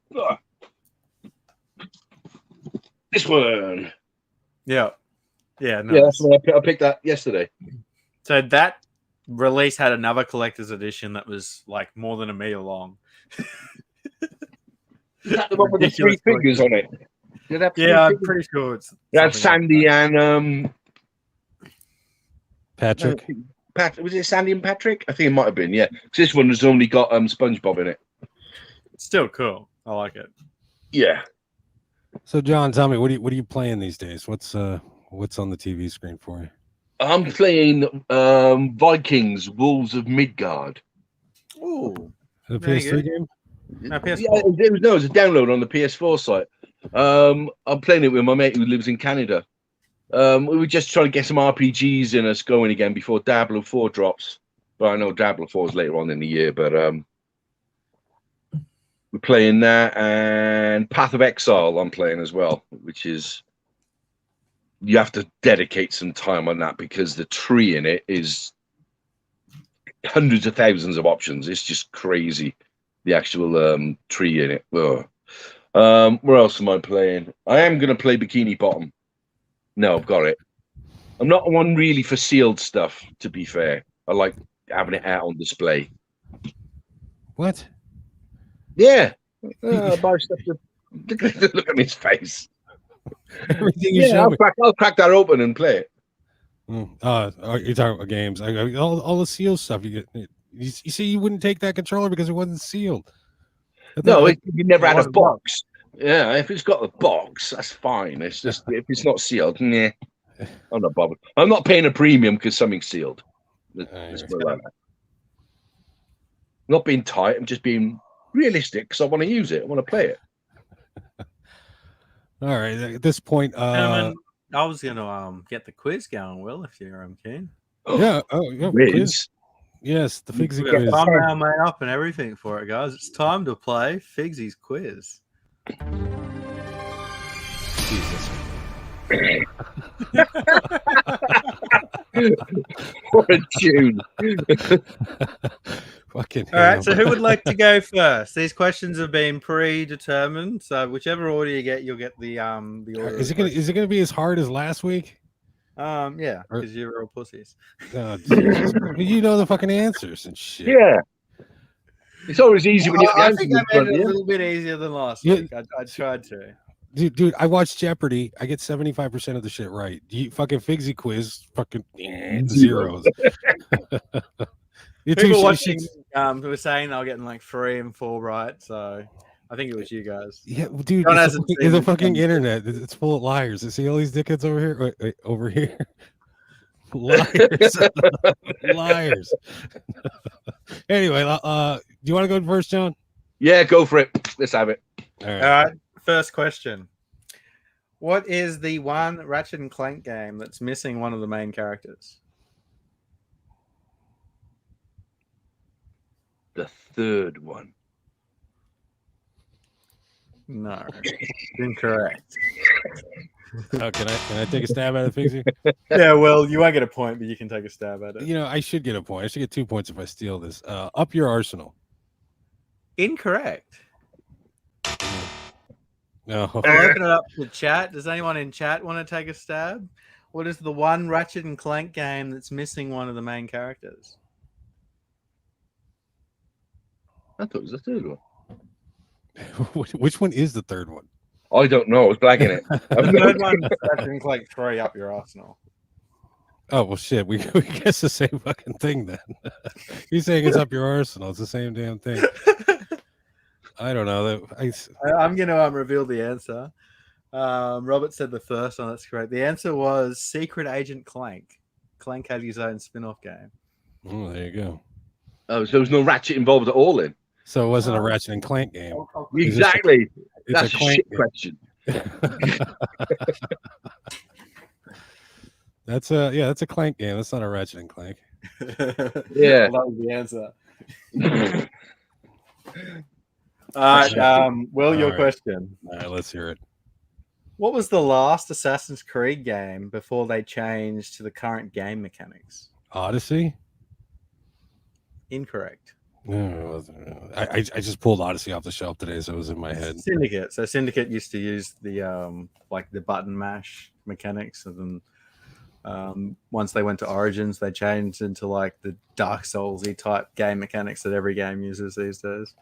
This one. Yeah. Yeah. Nice. Yeah, that's what I picked that yesterday. So that release had another collector's edition that was like more than a meter long. Is that the one with the three fingers on it? Yeah, I'm pretty sure it's. That's Sandy and Patrick. Was it Sandy and Patrick? I think it might have been. Yeah, because this one has only got SpongeBob in it. It's still cool. I like it. Yeah. So, John, tell me, what are you playing these days? What's on the TV screen for you? I'm playing Vikings: Wolves of Midgard. Oh, the PS3 game? No, PS4. Yeah, it was a download on the PS4 site. I'm playing it with my mate who lives in Canada. We were just trying to get some RPGs in us going again before Diablo 4 drops. But I know Diablo 4 is later on in the year, but we're playing that, and Path of Exile I'm playing as well, which is you have to dedicate some time on that because the tree in it is hundreds of thousands of options. It's just crazy, the actual tree in it. Ugh. Where else am I playing? I am going to play Bikini Bottom. No, I've got it. I'm not one really for sealed stuff, to be fair. I like having it out on display. What? Yeah. Buy stuff to... Look at his face. Everything you show me. I'll crack that open and play it. You're talking about games. All the sealed stuff you get. You see, you wouldn't take that controller because it wasn't sealed. You never had a box. Yeah, if it's got a box, that's fine. It's just if it's not sealed, nah, I'm not bothered. I'm not paying a premium because something's sealed. Not being tight. I'm just being realistic because I want to use it. I want to play it. All right. At this point, I was gonna get the quiz going, Will, if you're keen. Yeah. Oh, yeah. Quiz. Yes, the Figsy quiz. Got thumbnail made up and everything for it, guys. It's time to play Figsy's quiz. Jesus. What a tune. Fucking all right, so who would like to go first? These questions have been predetermined, so whichever order you get, you'll get the order. Is it gonna be as hard as last week? Yeah, because you're all pussies. Oh, Jesus. You know the fucking answers and shit. Yeah. It's always easy when you I think I made it a little bit easier than last week. I tried to. Dude, I watched Jeopardy. I get 75% of the shit right. You fucking Figsy quiz, fucking zeros. People watching were saying they were getting like 3 and 4 right, so I think it was you guys. Yeah, dude, it's the fucking internet. It's full of liars. You see all these dickheads over here? Wait, over here. Liars. Liars. Anyway, do you want to go first, John? Yeah, go for it. Let's have it. All right. First question. What is the one Ratchet and Clank game that's missing one of the main characters? The third one. No. Incorrect. Oh, can I take a stab at it, Figsy? Yeah, well, you won't get a point, but you can take a stab at it. You know, I should get a point. I should get 2 points if I steal this. Up your arsenal. Incorrect. No. I'll open it up to chat. Does anyone in chat want to take a stab? What is the one Ratchet and Clank game that's missing one of the main characters? I thought it was the third one. Which one is the third one? I don't know. I was blagging it. The third one is Ratchet and Clank 3 Up Your Arsenal. Oh, well, shit. We guess the same fucking thing then. He's saying it's up your arsenal. It's the same damn thing. I don't know. I'm going to reveal the answer. Robert said the first one. That's correct. The answer was Secret Agent Clank. Clank had his own spin-off game. Oh, there you go. Oh, so there was no Ratchet involved at all then? So it wasn't a Ratchet and Clank game. Exactly. That's a shit question. That's a Clank game. That's not a Ratchet and Clank. Yeah. Well, that was the answer. All right, Will, your question. All right, let's hear it. What was the last Assassin's Creed game before they changed to the current game mechanics? Odyssey? Incorrect. No, I just pulled Odyssey off the shelf today, so it was in my head. Syndicate. So Syndicate used to use the like the button mash mechanics, and then once they went to Origins, they changed into like the Dark Souls-y type game mechanics that every game uses these days.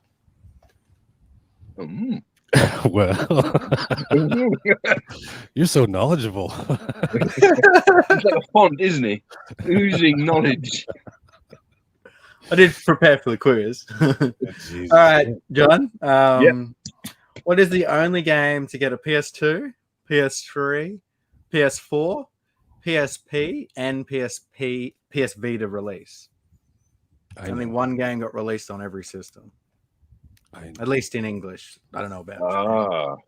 Well, you're so knowledgeable. He's like a font, isn't he? Oozing knowledge. I did prepare for the quiz. All right, John. What is the only game to get a PS2, PS3, PS4, PSP, and PS Vita release? Only one game got released on every system. At least in English. I don't know about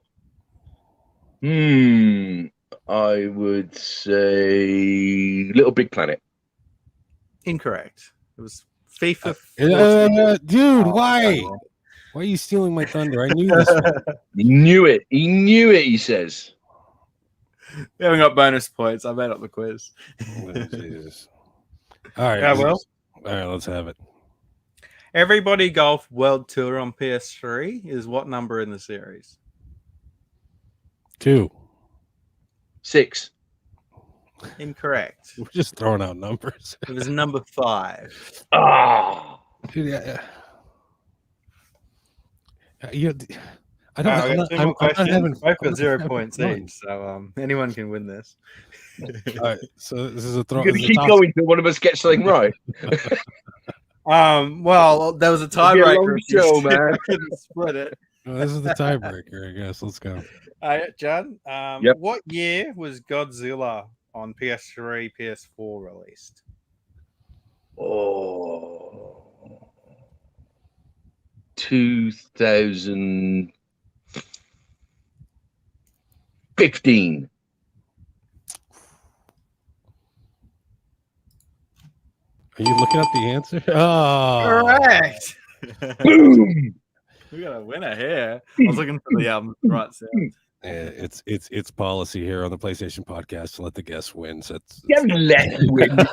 I would say Little Big Planet. Incorrect. It was FIFA 14. Dude, Oh, why? no. Why are you stealing my thunder? I knew this one. He knew it. He knew it, he says. We haven't got bonus points. I made up the quiz. Oh, Jesus. All right. Yeah, well. All right, let's have it. Everybody Golf World Tour on PS3 is what number in the series? 2. 6. Incorrect. We're just throwing out numbers. It was number 5. Ah. Dude, yeah. I don't. I I'm got not, two I'm, more I'm not questions. having. Both got I'm not 0 having points fun. each, so anyone can win this. All right, so this is a throw. You're going to keep going till one of us gets something right. Well, there was a It'll be a tiebreaker. long if you show, man. couldn't split it. This is the tiebreaker, I guess. Let's go. John, Yep. what year was Godzilla on PS3, PS4 released? Oh. 2015. Are you looking up the answer? Oh, Correct. Boom. We got a winner here. I was looking for the right sound. Yeah, it's policy here on the PlayStation podcast to let the guest win. So You let him win. That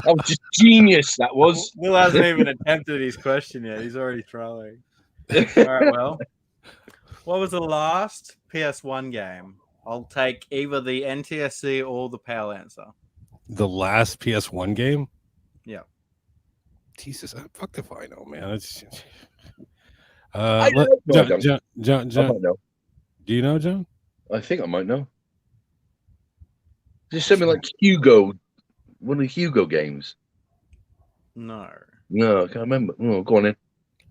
was just genius, that was. Will hasn't even attempted his question yet. He's already throwing. All right, well, what was the last PS1 game? I'll take either the NTSC or the PAL answer. the last PS1 game. Yeah. Jesus, fuck if I know, man. It's I don't know, John, I might know. do you know, John? I think I might know. Just something like Hugo, one of the Hugo games. No. No, I can't remember. Oh, go on in.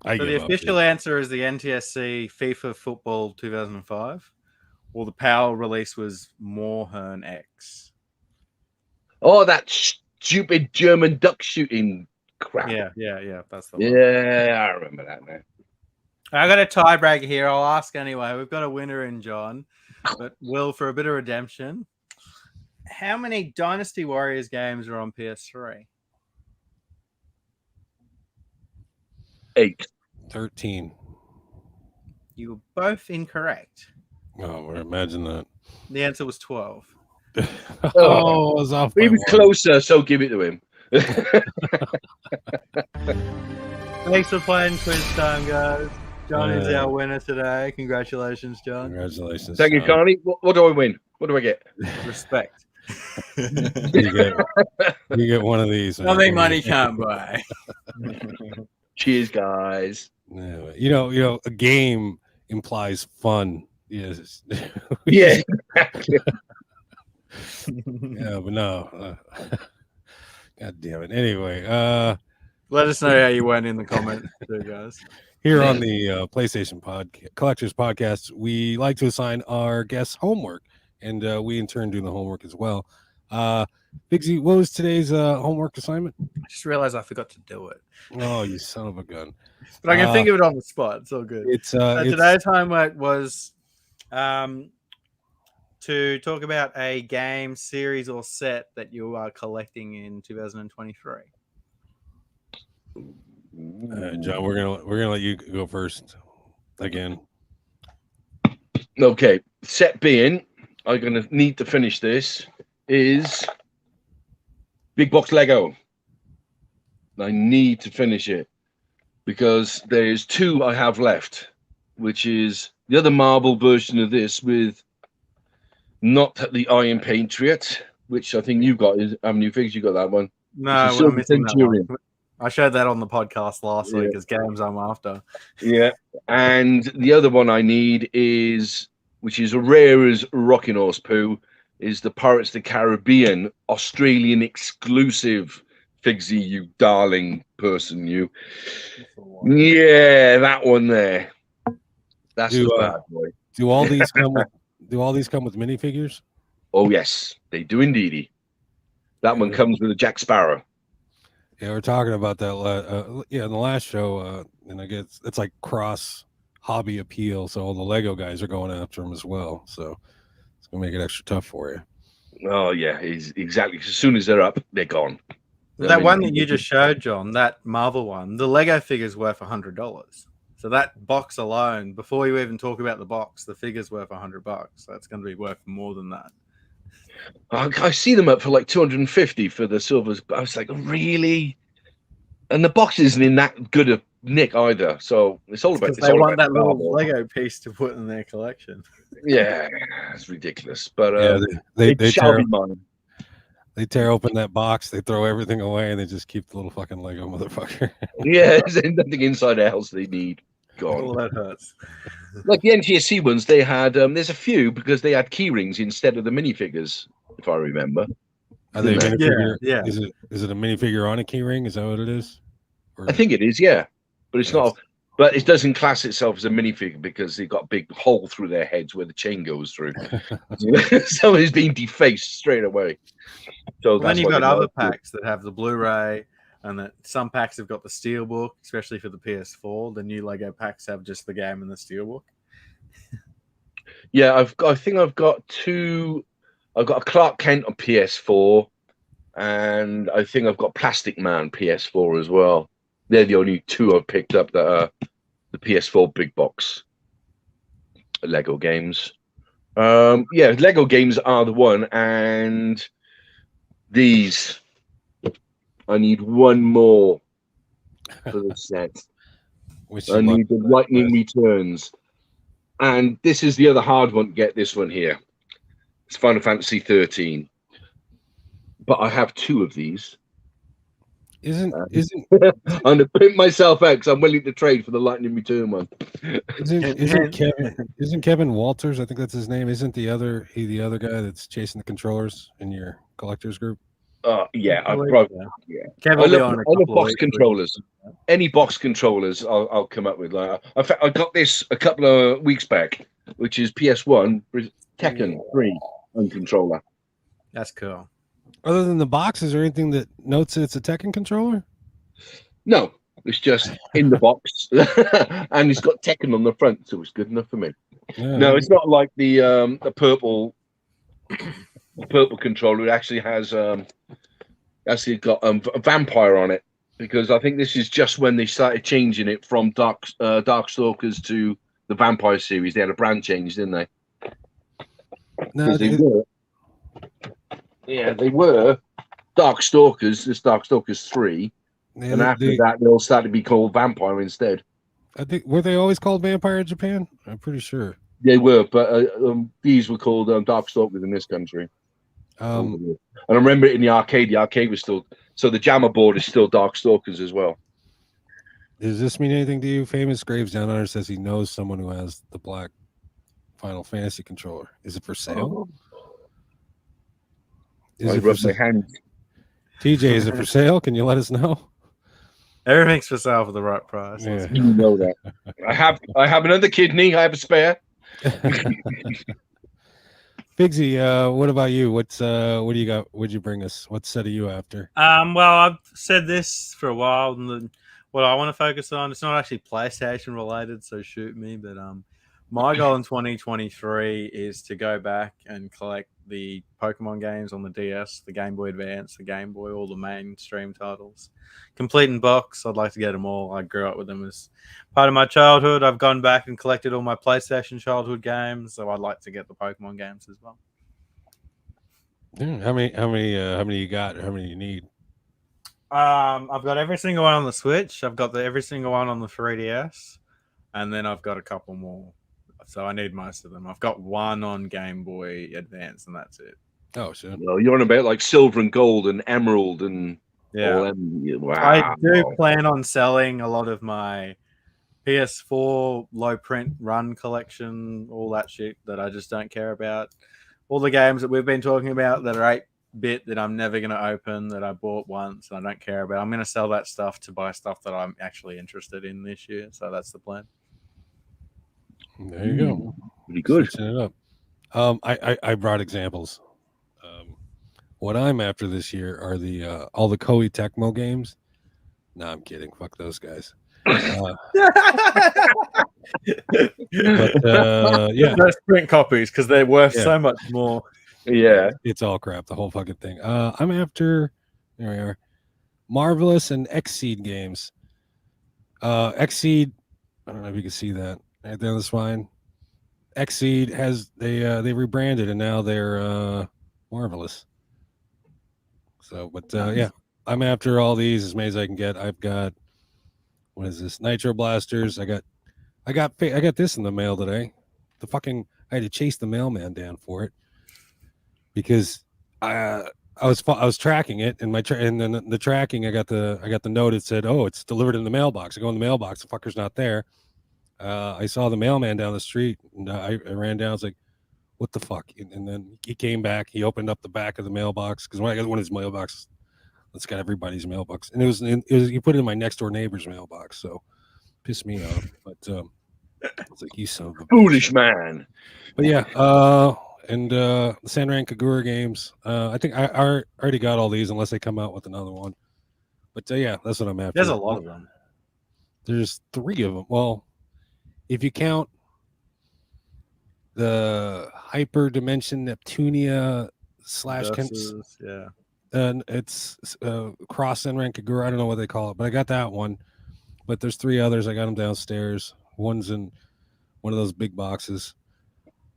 I So the give up, official dude. answer is the NTSC FIFA Football 2005, or the PAL release was Moorhern X. Oh, that stupid German duck shooting crap. Yeah, that's the one. Yeah, I remember that now. I got a tiebreaker here. I'll ask anyway. We've got a winner in John, but Will, for a bit of redemption, how many Dynasty Warriors games are on PS3? 8. 13. You were both incorrect. Oh, imagine that. The answer was 12. Oh, it was off. He by was one. closer, so give it to him. Thanks for playing Quiz Time, guys. John is Yeah. our winner today. Congratulations, John. Congratulations. Thank you, John. Carney. What do I win? What do I get? Respect. You get one of these. man. Nothing money can't buy. Cheers, guys. Yeah, you know, a game implies fun. Yes. Yeah. Yeah, but no. God damn it. Anyway, Let us know how you went in the comments, too, guys. here on the PlayStation Collectors Podcast, we like to assign our guests homework, and we in turn do the homework as well. Bigsy, what was today's homework assignment? I just realized I forgot to do it. Oh, you son of a gun! But I can think of it on the spot. It's all good. It's Today's homework was to talk about a game, series, or set that you are collecting in 2023. John, we're gonna let you go first again. Okay. Set being, I'm gonna need to finish this. Is Big Box Lego. I need to finish it because there's 2 I have left, which is the other marble version of this with not the Iron Patriot, which I think you got. How many figures you got that one? No, It's a we're Silver missing that Centurion. one. I showed that on the podcast last week Yeah. as games I'm after. Yeah. And the other one I need is, which is rare as rocking horse poo, is the Pirates of the Caribbean Australian exclusive Figsy, you darling person, you. Yeah, that one there. That's Do, the bad boy. Do all these come with minifigures? Oh yes, they do indeedy. That one comes with a Jack Sparrow. Yeah, we're talking about that. In the last show, and I guess it's like cross hobby appeal. So all the Lego guys are going after them as well. So it's gonna make it extra tough for you. Oh yeah, exactly. As soon as they're up, they're gone. That one that you just showed, John, that Marvel one, the Lego figure's worth $100. So that box alone, before you even talk about the box, the figure's worth $100. So that's going to be worth more than that. I see them up for like 250 for the silvers. But I was like, really? And the box isn't in that good a nick either. So it's all about. Because they want that little Lego piece to put in their collection. Yeah, it's ridiculous. But Yeah, they shall be mine. They tear open that box, they throw everything away, and they just keep the little fucking Lego motherfucker. Yeah, there's nothing inside the house they need. Gone. Oh, that hurts. Like the NTSC ones, they had there's a few because they had key rings instead of the minifigures, if I remember. Are they minifigure? Yeah. Is it a minifigure on a key ring? Is that what it is? Or I think it is, yeah. But it's not. But it doesn't class itself as a minifigure because they've got a big hole through their heads where the chain goes through. So it's being defaced straight away. So then you've got other packs that have the Blu-ray, and that some packs have got the Steelbook, especially for the PS4. The new Lego packs have just the game and the Steelbook. Yeah, I think I've got two. I've got a Clark Kent on PS4, and I think I've got Plastic Man PS4 as well. They're the only two I've picked up that are the PS4 big box Lego games. Yeah, Lego games are the one, and these. I need one more for the set. I need the Lightning Returns. And this is the other hard one to get, this one here. It's Final Fantasy 13. But I have two of these. Isn't I'm gonna pimp myself out because I'm willing to trade for the Lightning Return one. Isn't Kevin Walters? I think that's his name. Isn't the other guy that's chasing the controllers in your collectors group? Yeah, I Kevin, I love box controllers. Any box controllers, I'll come up with. Like, in fact, I got this a couple of weeks back, which is PS1 Tekken 3 and controller. That's cool. Other than the box, is there anything that notes that it's a Tekken controller? No, it's just in the box, and it's got Tekken on the front, so it's good enough for me. Yeah. No, it's not like the purple controller. It actually has got a vampire on it, because I think this is just when they started changing it from Darkstalkers to the Vampire series. They had a brand change, didn't they? No, they were Darkstalkers. This Darkstalkers 3, and after that, they all started to be called Vampire instead. I think were they always called Vampire in Japan? I'm pretty sure they were, but these were called Darkstalkers in this country. And I remember it in the arcade. The arcade was still, so the jammer board is still Darkstalkers as well. Does this mean anything to you? Famous Graves Down Under says he knows someone who has the black Final Fantasy controller. Is it for sale? I rub my hands. TJ, is it for sale? Can you let us know? Everything's for sale for the right price. Yeah. You know that. I have another kidney. I have a spare. Figsy, what about you? What do you got? What'd you bring us? What set are you after? Well, I've said this for a while, and what I want to focus on, it's not actually PlayStation related, so shoot me, but my goal in 2023 is to go back and collect the Pokemon games on the DS, the Game Boy Advance, the Game Boy, all the mainstream titles. Complete in box, I'd like to get them all. I grew up with them as part of my childhood. I've gone back and collected all my PlayStation childhood games, so I'd like to get the Pokemon games as well. Yeah, how many you got? Or how many you need? I've got every single one on the Switch. I've got every single one on the 3DS, and then I've got a couple more. So I need most of them. I've got one on Game Boy Advance, and that's it. Oh, shit. Well, you're on about like silver and gold and emerald and yeah. Wow. I do plan on selling a lot of my PS4 low print run collection, all that shit that I just don't care about. All the games that we've been talking about that are 8-bit that I'm never going to open, that I bought once and I don't care about. I'm going to sell that stuff to buy stuff that I'm actually interested in this year. So that's the plan. There you go. Pretty good. Switching it up. I brought examples. What I'm after this year are the all the Koei Tecmo games. No, I'm kidding. Fuck those guys. Yeah, Those print copies because they're worth Yeah. so much more. Yeah. it's all crap. The whole fucking thing. I'm after. There we are. Marvelous and Xseed games. Xseed. I don't know if you can see that right there on the spine. Xseed has they rebranded and now they're Marvelous. So, but yeah, I'm after all these as many as I can get. I've got what is this? Nitro Blasters. I got this in the mail today. I had to chase the mailman down for it because I was tracking it and and then the tracking I got the note. It said, oh, it's delivered in the mailbox. I go in the mailbox. The fucker's not there. I saw the mailman down the street and I ran down. I was like, what the fuck? And then he came back. He opened up the back of the mailbox because when I got one of his mailboxes, it's got everybody's mailbox, and it was he put it in my next door neighbor's mailbox, so pissed me off. But it's like, you son of a Foolish bitch. man. But yeah, and the Sanran Kagura games. I think I already got all these unless they come out with another one. But yeah, that's what I'm after. There's a lot of them. There's 3 of them. Well, if you count the Hyper Dimension Neptunia / Versus, yeah. and it's Cross Sanran Kagura. I don't know what they call it, but I got that one. But there's 3 others. I got them downstairs. One's in one of those big boxes.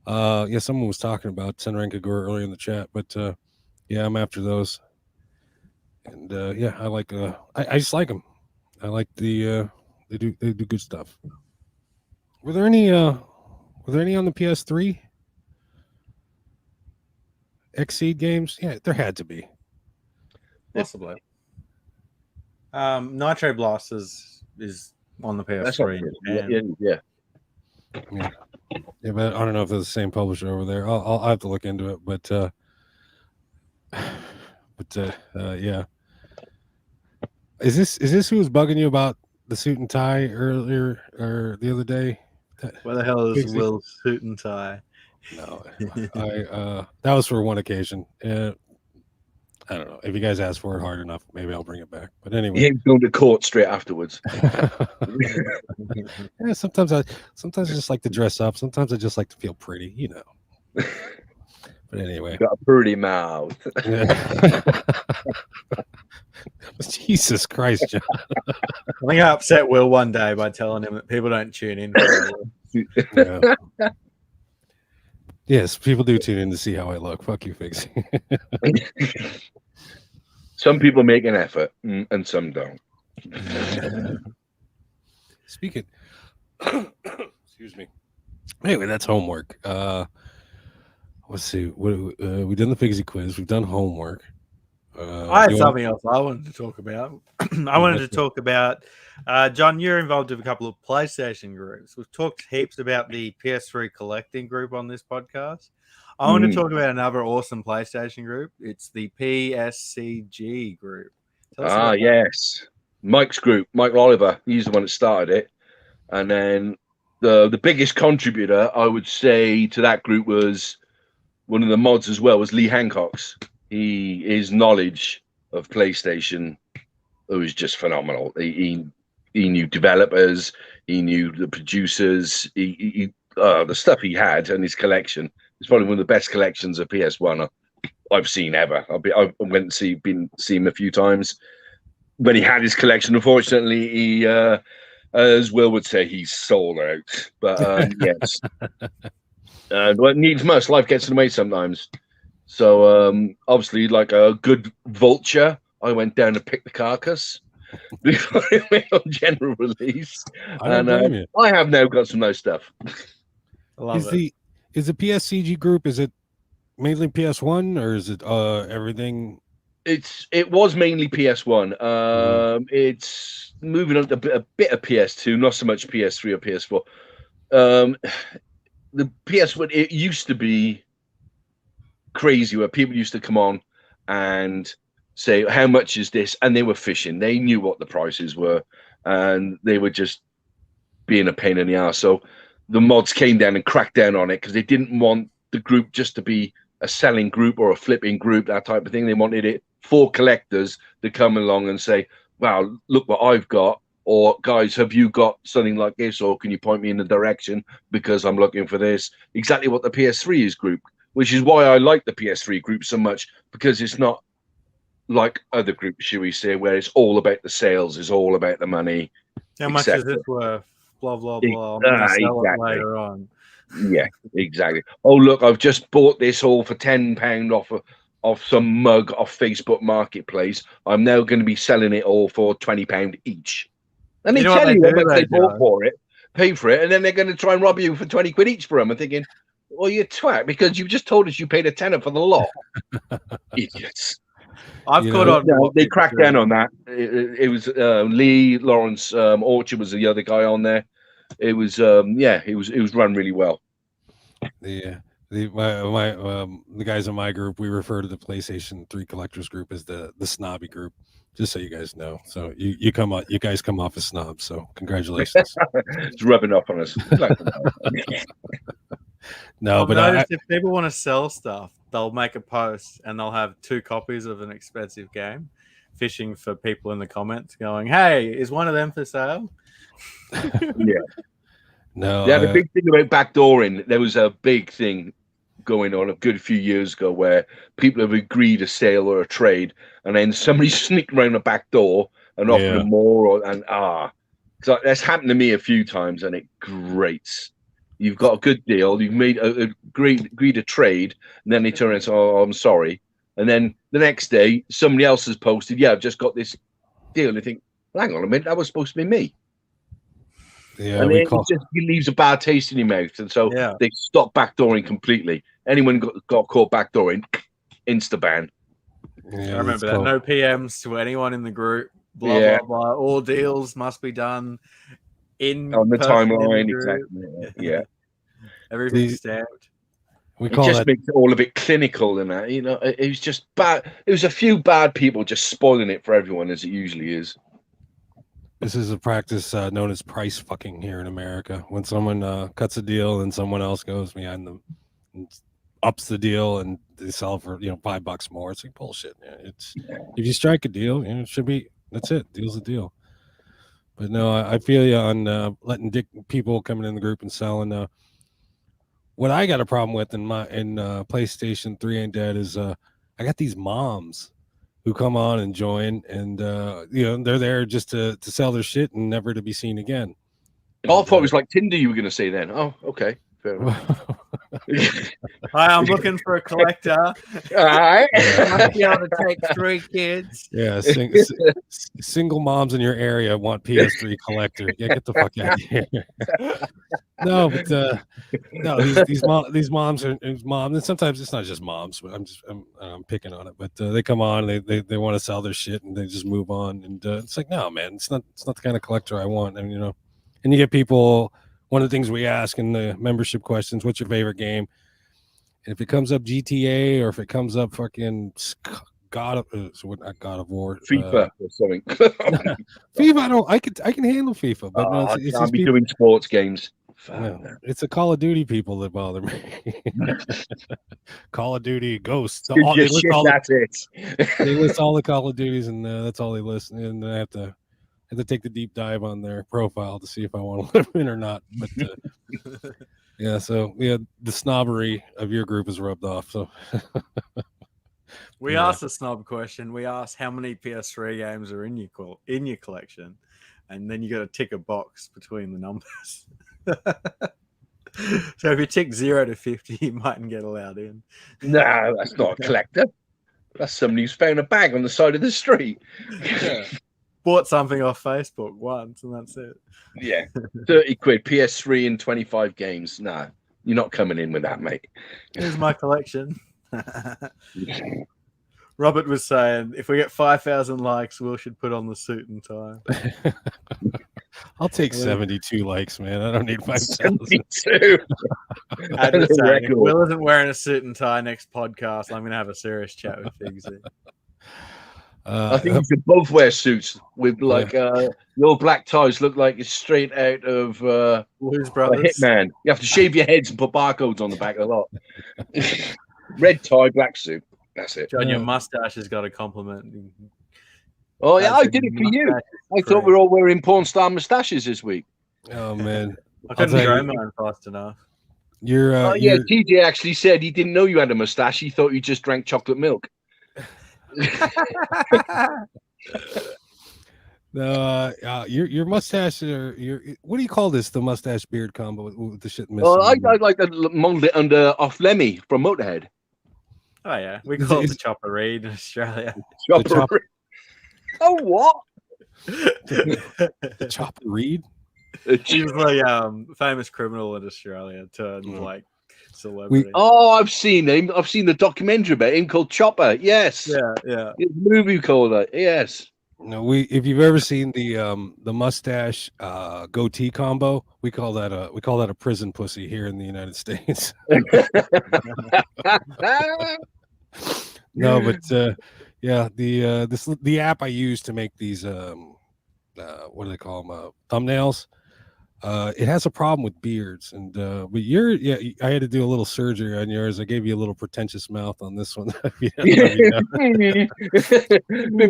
Yeah, someone was talking about Senran Kagura earlier in the chat, but yeah, I'm after those. And yeah, I like I just like them. I like the they do good stuff. Were there any on the PS3 Xseed games? Yeah, there had to be. Possibly. Nitro Blasters is on the That's PS3. yeah. Yeah, but I don't know if they're the same publisher over there. I'll have to look into it, but yeah. Is this who was bugging you about the suit and tie earlier or the other day? Where the hell is Pixie? Will's suit and tie? No, that was for one occasion. I don't know. If you guys ask for it hard enough, maybe I'll bring it back. But anyway, He ain't going to court straight afterwards. yeah, sometimes I just like to dress up. Sometimes I just like to feel pretty, you know. But anyway, Got a pretty mouth. Jesus Christ, John. I think I upset Will one day by telling him that people don't tune in. Yeah. Yes, people do tune in to see how I look. Fuck you, Figsy. Some people make an effort and some don't. Speaking, excuse me. Anyway, that's homework. Let's see. We done the Figsy quiz. We've done homework. I had something else I wanted to talk about. I wanted to talk about, John, you're involved with a couple of PlayStation groups. We've talked heaps about the PS3 Collecting group on this podcast. I want to talk about another awesome PlayStation group. It's the PSCG group. Yes. Mike's group, Mike Oliver, he's the one that started it. And then the biggest contributor, I would say, to that group was one of the mods as well, was Lee Hancock's. His knowledge of PlayStation was just phenomenal. He knew developers, he knew the producers, the stuff he had and his collection. It's probably one of the best collections of PS1 I've seen ever. I went and been see him a few times. When he had his collection, unfortunately, he, as Will would say, he's sold out. But yes, what needs must. Life gets in the way sometimes. So obviously, like a good vulture, I went down to pick the carcass before it went on general release. I have now got some nice stuff. I love it. Is the PSCG group, is it mainly PS1 or is it everything? It was mainly PS1. It's moving on to a bit of PS2, not so much PS3 or PS4. The PS1, it used to be crazy where people used to come on and say, how much is this? And they were fishing. They knew what the prices were and they were just being a pain in the ass. So the mods came down and cracked down on it because they didn't want the group just to be a selling group or a flipping group, that type of thing. They wanted it for collectors to come along and say, wow, look what I've got. or guys, have you got something like this, or can you point me in the direction because I'm looking for this? Exactly what the PS3 is group, which is why I like the PS3 group so much, because it's not like other groups, should we say, where it's all about the sales, it's all about the money. How much is this worth? Blah blah blah. I'm gonna sell it later on. Yeah, exactly. Oh look, I've just bought this all for £10 off some mug off Facebook Marketplace. I'm now going to be selling it all for £20 each. And they tell you how much they bought for it, pay for it, and then they're going to try and rob you for 20 quid each for them. I'm thinking, well, you twat, because you just told us you paid a tenner for the lot. Idiots. I've caught on. No, they cracked down on that. It was Lee Lawrence Orchard was the other guy on there. It was it was run really well. The guys in my group, we refer to the PlayStation 3 collectors group as the snobby group, just so you guys know. So you guys come off as snobs, so congratulations. It's rubbing off on us. No, I've but noticed if people want to sell stuff, they'll make a post and they'll have 2 copies of an expensive game, fishing for people in the comments going, "Hey, is one of them for sale?" Yeah. No. Yeah, the big thing about backdooring, there was a big thing going on a good few years ago where people have agreed a sale or a trade, and then somebody sneaked around the back door and offered them more, so that's happened to me a few times, and it grates. You've got a good deal, you've made agreed a trade, and then they turn around and say, "Oh, I'm sorry," and then the next day somebody else has posted, "Yeah, I've just got this deal," and they think, well, hang on a minute, that was supposed to be me. Yeah, and it leaves a bad taste in your mouth, and so they stop backdooring completely. Anyone got caught backdooring, insta ban. Yeah, I remember that. No PMs to anyone in the group. Blah blah blah. All deals must be done on the timeline. Exactly. Yeah. Everything's stamped. It just makes it all a bit clinical, and that, it was just bad. It was a few bad people just spoiling it for everyone, as it usually is. This is a practice known as price fucking here in America. When someone cuts a deal and someone else goes behind them and ups the deal and they sell for $5 more, it's like bullshit. It's if you strike a deal, it should be, that's it. Deal's a deal. But no, I feel you on letting people coming in the group and selling. What I got a problem with in PlayStation 3 Ain't Dead is I got these moms who come on and join, and they're there just to sell their shit and never to be seen again. I thought it was like Tinder you were going to say then. Oh, okay. Fair enough. Hi, I'm looking for a collector. All right. I must be able to take 3 kids. Yeah, single moms in your area want PS3 collector. Yeah, get the fuck out of here. No, but these moms are moms, and sometimes it's not just moms, but I'm picking on it. But they come on, they want to sell their shit, and they just move on. And it's like, no, man, it's not the kind of collector I want. And and you get people. One of the things we ask in the membership questions, what's your favorite game? And if it comes up GTA, or if it comes up fucking God of War, FIFA or something. FIFA, I can handle FIFA, but no, I can't be doing sports games. No, it's the Call of Duty people that bother me. Call of Duty Ghosts. They list all the Call of Duties, and that's all they list. And I have to take the deep dive on their profile to see if I want to let them in or not. But the snobbery of your group is rubbed off. So we asked a snob question. We asked how many PS3 games are in your collection, and then you got to tick a box between the numbers. So if you tick 0 to 50, you mightn't get allowed in. No, that's not a collector. That's somebody who's found a bag on the side of the street. Yeah. Bought something off Facebook once, and that's it. Yeah, 30 quid, PS3 and 25 games. No, you're not coming in with that, mate. Here's my collection. Robert was saying, if we get 5,000 likes, Will should put on the suit and tie. I'll take 72 likes, man. I don't need 5,000. 72. If Will isn't wearing a suit and tie next podcast, I'm going to have a serious chat with Figsy. I think you should both wear suits with your black ties look like it's straight out of Blues Brothers. Hitman. You have to shave your heads and put barcodes on the back of the lot. Red tie, black suit. That's it. John, your mustache has got a compliment. Oh yeah, That's I a did it for you. mustache I thought we free. were all wearing porn star mustaches this week. Oh man, I I'll couldn't tell grow you, mine fast enough. Oh yeah, TJ actually said he didn't know you had a mustache. He thought you just drank chocolate milk. Your mustache or your what do you call this? The mustache beard combo with the shit missing. Oh, I like to mold it under off Lemmy from Motorhead. Oh yeah, we Is call it- it the chopper reed in Australia. Chopper. Oh what? the chopper reed. He was like famous criminal in Australia turned like celebrity. I've seen him. I've seen the documentary about him called Chopper. Yes. Yeah. It's a movie called that. Yes. No, if you've ever seen the mustache goatee combo, we call that a prison pussy here in the United States. No, but yeah, the app I use to make these what do they call them, thumbnails, it has a problem with beards, and but I had to do a little surgery on yours. I gave you a little pretentious mouth on this one. Bit of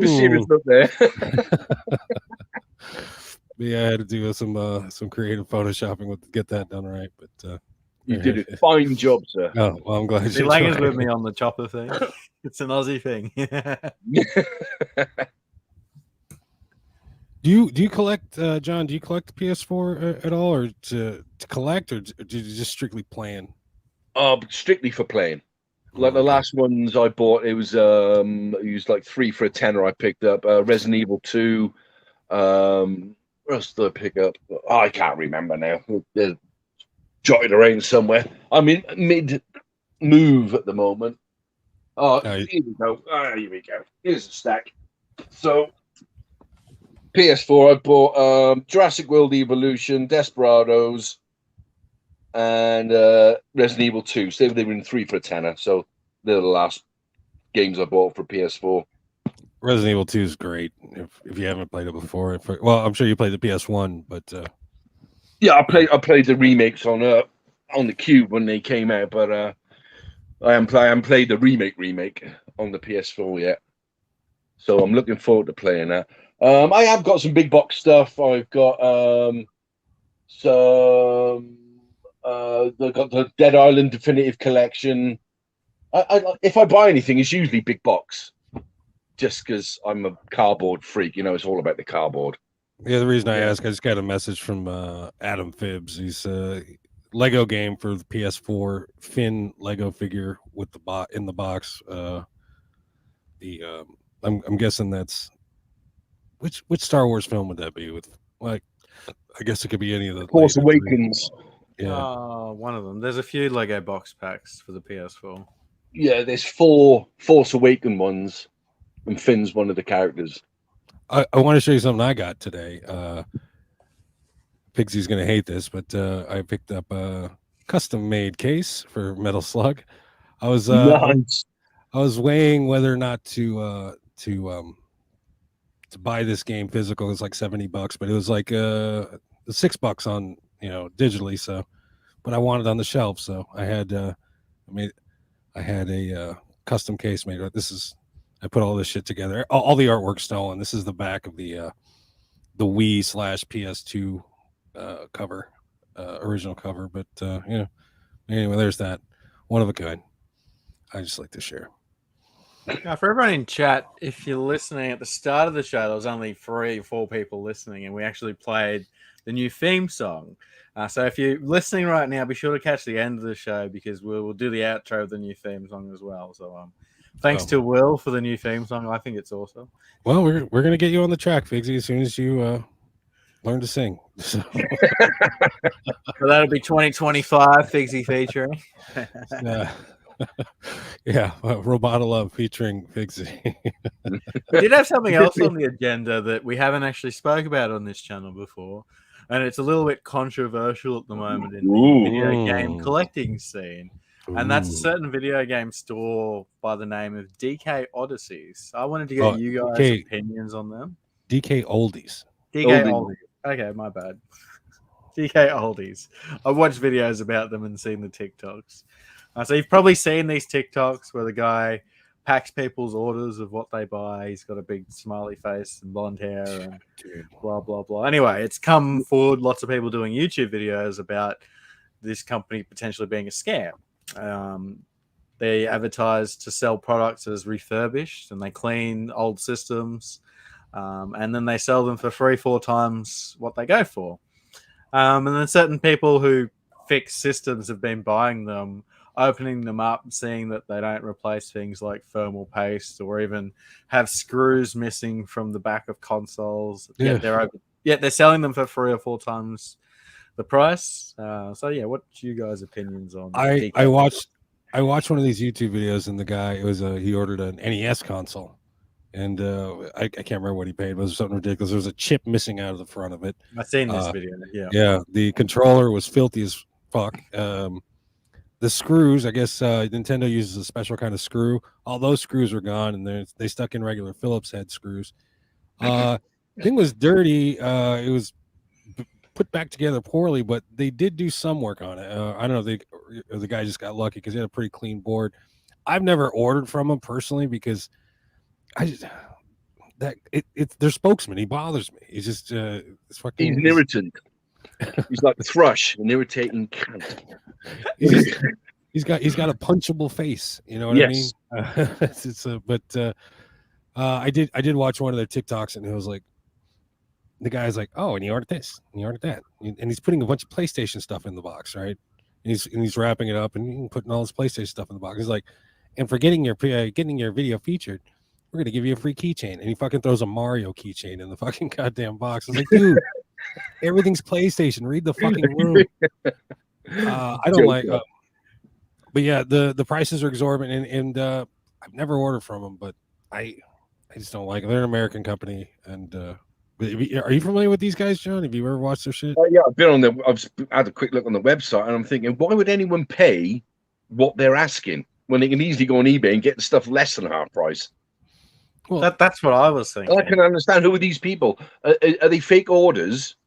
a serious look there. Yeah, I had to do some creative photoshopping to get that done right, but You did a fine job, sir. oh well, I'm glad He you langues tried. with me on the chopper thing. It's an Aussie thing. Do you collect, John? Do you collect the PS4 at all, or to collect, or do you just strictly playing? Strictly for playing. Like the last ones I bought, it was like 3 for a tenner. I picked up Resident Evil 2. What else did I pick up? Oh, I can't remember now. They're jotted around somewhere. I'm in mid move at the moment. Here we go. Here we go. Here's a stack. So PS4, I bought Jurassic World Evolution, Desperados, and Resident Evil 2. So they were in 3 for a tenner. So they're the last games I bought for PS4. Resident Evil 2 is great. If you haven't played it before, well, I'm sure you played the PS1, but yeah, I played the remakes on the Cube when they came out, but I haven't played the remake on the PS4 yet. So I'm looking forward to playing that. I have got some big box stuff. I've got the Dead Island Definitive Collection. If I buy anything, it's usually big box, just because I'm a cardboard freak. You know, it's all about the cardboard. yeah, the reason I ask, I just got a message from Adam Phibbs. He's Lego game for the PS4, Finn Lego figure with the bot in the box. I'm guessing that's which Star Wars film would that be with? Like, I guess it could be any of the Force later three. Awakens. Yeah, One of them. There's a few Lego box packs for the PS4. Yeah, there's 4 Force Awaken ones, and Finn's one of the characters. I want to show you something I got today. Pigsy's gonna hate this, but I picked up a custom made case for Metal Slug. I was Nice. I was weighing whether or not to buy this game physical. It's like $70, but it was like $6 on digitally. So, but I wanted it on the shelf, so I had I had a custom case made. I put all this shit together. All the artwork stolen. This is the back of the Wii / PS2 cover, original cover. But anyway, there's that. One of a kind. I just like to share. Now, for everyone in chat, if you're listening at the start of the show, there was only 3 or 4 people listening, and we actually played the new theme song. So if you're listening right now, be sure to catch the end of the show because we'll do the outro of the new theme song as well. So thanks to Will for the new theme song. I think it's awesome. Well, we're gonna get you on the track, Figsy, as soon as you learn to sing. So that'll be 2025 Figsy featuring. Yeah, Roboto Love featuring Figsy. We did have something else on the agenda that we haven't actually spoke about on this channel before, and it's a little bit controversial at the moment in the video game collecting scene. And that's a certain video game store by the name of DKOldies. I wanted to get you guys' opinions on them. DKOldies. DKOldies. Okay, my bad. DKOldies. I've watched videos about them and seen the TikToks. So you've probably seen these TikToks where the guy packs people's orders of what they buy. He's got a big smiley face and blonde hair and blah, blah, blah. Anyway, it's come forward. Lots of people doing YouTube videos about this company potentially being a scam. They advertise to sell products as refurbished, and they clean old systems, and then they sell them for 3-4 times what they go for. And then certain people who fix systems have been buying them, opening them up, and seeing that they don't replace things like thermal paste or even have screws missing from the back of consoles. Yeah. Yet they're selling them for 3 or 4 times the price. So yeah, what's you guys' opinions on? I watched one of these YouTube videos, and the guy, he ordered an NES console, and I can't remember what he paid, but it was something ridiculous. There was a chip missing out of the front of it. I've seen this video. Yeah. Yeah, the controller was filthy as fuck. The screws, I guess Nintendo uses a special kind of screw. All those screws were gone, and they stuck in regular Phillips head screws. Thing was dirty. It was put back together poorly, but they did do some work on it. I don't know if the guy just got lucky because he had a pretty clean board. I've never ordered from him personally because it's their spokesman. He bothers me. He's just it's fucking. He's an irritant. He's like the thrush, an irritating cunt. He's got a punchable face. You know what Yes. I mean? I did watch one of their TikToks, and it was like, the guy's like, oh, and he ordered this, and he ordered that, and he's putting a bunch of PlayStation stuff in the box, right? And he's wrapping it up and putting all his PlayStation stuff in the box. He's like, and for getting your video featured, we're gonna give you a free keychain, and he fucking throws a Mario keychain in the fucking goddamn box. I was like, dude, everything's PlayStation. Read the fucking room. I don't like, but yeah, the prices are exorbitant, and I've never ordered from them, but I just don't like it. They're an American company, and are you familiar with these guys, John? Have you ever watched their shit? Yeah, I've had a quick look on the website, and I'm thinking, why would anyone pay what they're asking when they can easily go on eBay and get the stuff less than half price? Well, that's what I was thinking. I can understand. Who are these people? Are they fake orders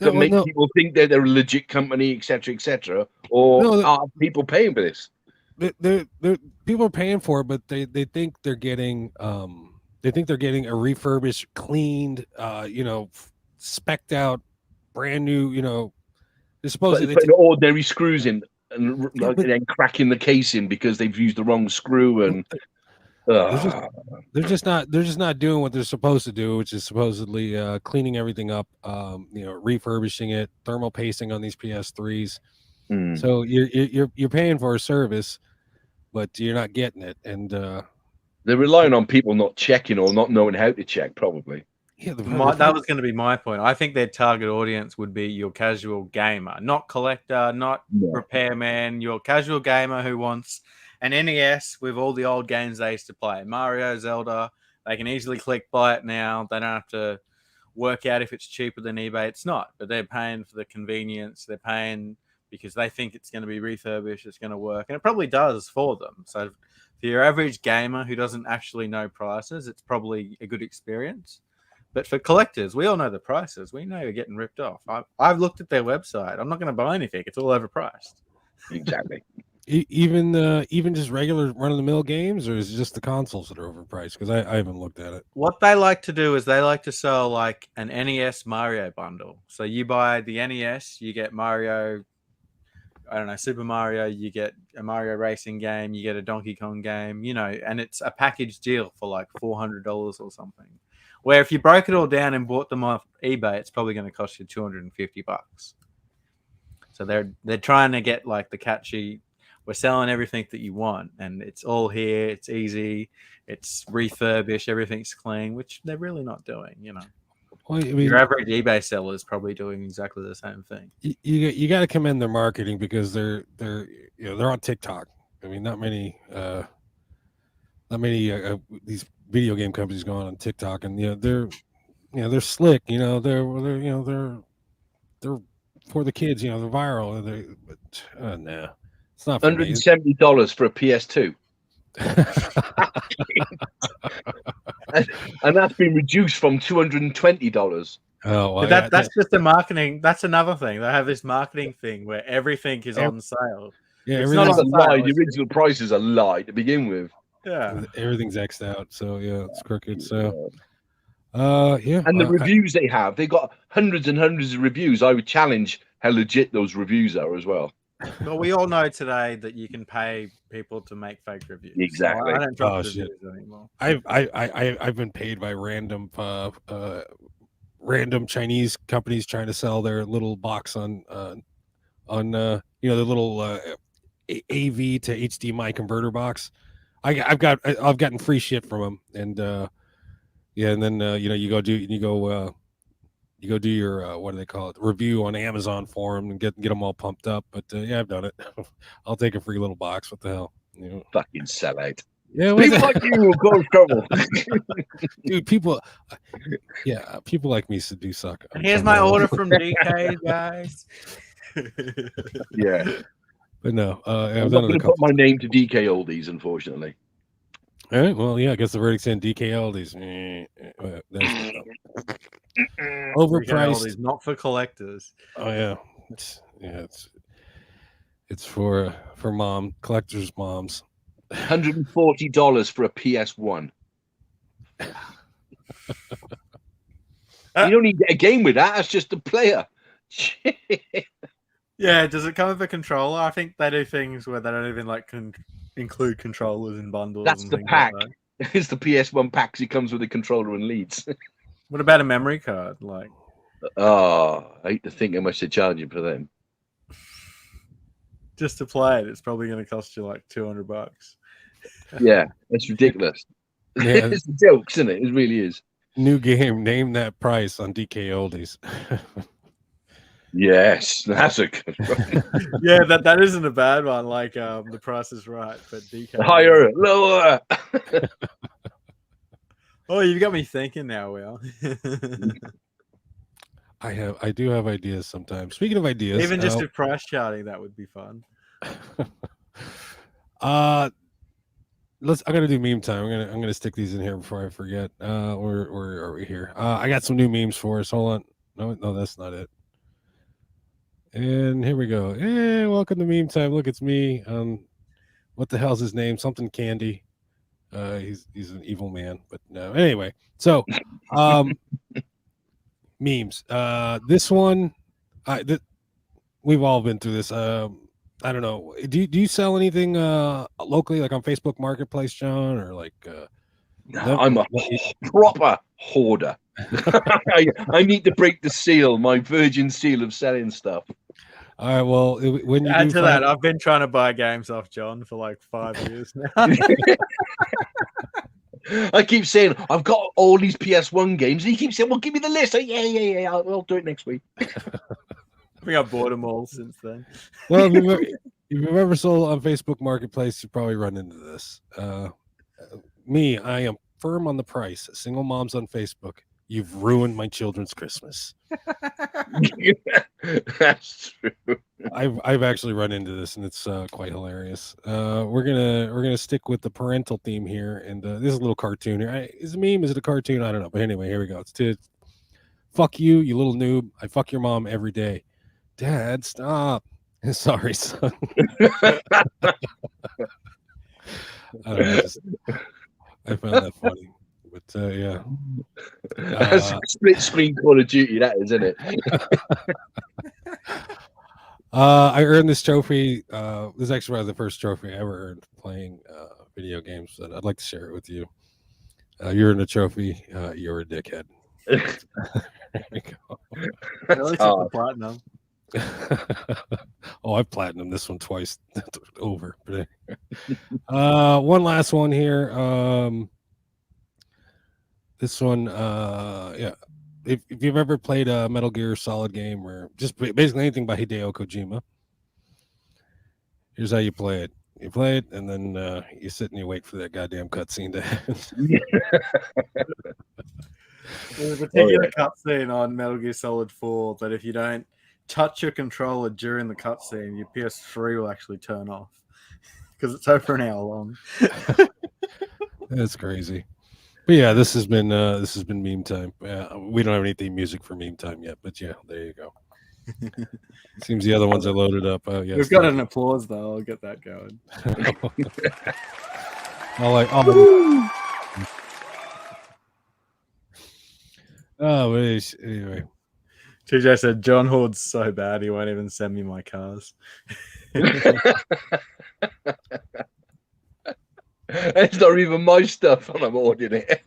that make people think that they're a legit company, etc., or are people paying for this? They're people are paying for it, but they think they're getting a refurbished, cleaned, spec'd out, brand new, they're supposed to put ordinary screws in and then cracking the casing because they've used the wrong screw, and they're just not doing what they're supposed to do, which is supposedly cleaning everything up, refurbishing it, thermal pasting on these PS3s. So you're paying for a service, but you're not getting it, and they're relying on people not checking or not knowing how to check, probably. Yeah, that was going to be my point. I think their target audience would be your casual gamer, not collector, not repairman. Your casual gamer who wants an NES with all the old games they used to play, Mario, Zelda. They can easily click buy it now. They don't have to work out if it's cheaper than eBay. It's not, but they're paying for the convenience. They're paying because they think it's going to be refurbished, it's going to work, and it probably does for them. So for your average gamer who doesn't actually know prices, it's probably a good experience. But for collectors, we all know the prices. We know you're getting ripped off. I've looked at their website. I'm not going to buy anything. It's all overpriced. Exactly. Even just regular run-of-the-mill games, or is it just the consoles that are overpriced? Because I haven't looked at it. What they like to do is they like to sell like an NES Mario bundle. So you buy the NES, you get Mario, I don't know, Super Mario, you get a Mario racing game, you get a Donkey Kong game, and it's a package deal for like $400 or something. Where if you broke it all down and bought them off eBay, it's probably going to cost you $250. So they're trying to get like the catchy, we're selling everything that you want, and it's all here, it's easy, it's refurbished, everything's clean, which they're really not doing, Well, I mean, your average eBay seller is probably doing exactly the same thing. You got to commend their marketing because they're on TikTok. I mean, not many these video game companies going on TikTok, and they're slick. They're for the kids. They're viral. No, it's not. $170 for a PS2. and that's been reduced from $220. Oh, well, that's just the marketing. That's another thing. They have this marketing thing where everything is on sale. Yeah, it's not a lie. The original price is a lie to begin with. Yeah. Everything's X'd out, so yeah, it's crooked. So, yeah. And the reviews they have, they got hundreds and hundreds of reviews. I would challenge how legit those reviews are as well. Well, we all know today that you can pay people to make fake reviews. Exactly. So I don't trust reviews anymore. I've been paid by random Chinese companies trying to sell their little box on the little AV to HDMI converter box. I've gotten free shit from them, and and then you go do your what do they call it, review on Amazon for them and get them all pumped up. But yeah, I've done it. I'll take a free little box. What the hell? Fucking sellout. Yeah, people like you will cause trouble. Dude, people like me do suck. And here's my order from DK, guys. Yeah, but no, I'm not going to put my name to DKOldies, unfortunately. All right, well, yeah, I guess the verdict's in. DKOldies. Overpriced, not for collectors. Oh yeah, it's for collectors' moms. $140 for a PS1. You don't need to get a game with that. That's just a player. Yeah, does it come with a controller? I think they do things where they don't even include controllers in bundles. That's the pack. Like it's the PS1 pack. It comes with a controller and leads. What about a memory card? I hate to think how much they're charging for them. Just to play it, it's probably going to cost you like $200. Yeah, that's ridiculous. Yeah. It's jokes, isn't it? It really is. New game, name that price on DKOldies. Yes, that's a good one. Yeah, that isn't a bad one. The Price is Right, but DK higher, lower. Oh, you've got me thinking now, Will. I do have ideas sometimes. Speaking of ideas, even just a price charting, that would be fun. I'm gonna do meme time. I'm gonna stick these in here before I forget. Where are we here? I got some new memes for us. Hold on. No, that's not it. And here we go. Hey, welcome to meme time. Look, it's me. What the hell's his name? Something Candy. He's an evil man, but no. Anyway, so memes. This one, we've all been through this. I don't know. Do you sell anything locally, like on Facebook Marketplace, John, or like? No, I'm a proper hoarder. I need to break the seal, my virgin seal of selling stuff. All right. Well, when you add to that, I've been trying to buy games off John for like 5 years now. I keep saying I've got all these PS1 games, and he keeps saying, "Well, give me the list." Yeah. I'll do it next week. I think I've bought them all since then. Well, if you've ever sold on Facebook Marketplace, you probably run into this. Me, I am firm on the price. Single moms on Facebook. You've ruined my children's Christmas. That's true. I've actually run into this, and it's quite hilarious. We're gonna stick with the parental theme here, and this is a little cartoon here. Is it a meme? Is it a cartoon? I don't know. But anyway, here we go. It's to fuck you, you little noob. I fuck your mom every day. Dad, stop. Sorry, son. I don't know, I found that funny. But yeah, that's a split screen Call of Duty, that is, isn't it? I earned this trophy. This is actually probably the first trophy I ever earned playing video games. That I'd like to share it with you. You earned a trophy. You're a dickhead. There we go. Really took the platinum. Oh, I've platinumed this one twice over. But one last one here. This one, yeah. If you've ever played a Metal Gear Solid game or just basically anything by Hideo Kojima, here's how you play it. You play it, and then you sit and you wait for that goddamn cutscene to end. There's a particular cutscene on Metal Gear Solid 4 that if you don't touch your controller during the cutscene, your PS3 will actually turn off because it's over an hour long. That's crazy. But yeah, this has been meme time. We don't have any theme music for meme time yet, but yeah, there you go. Seems the other ones are loaded up. Oh yeah, we've got an applause though. I'll get that going. Anyway. TJ said John hoards so bad he won't even send me my cars. It's not even my stuff, and I'm ordering it.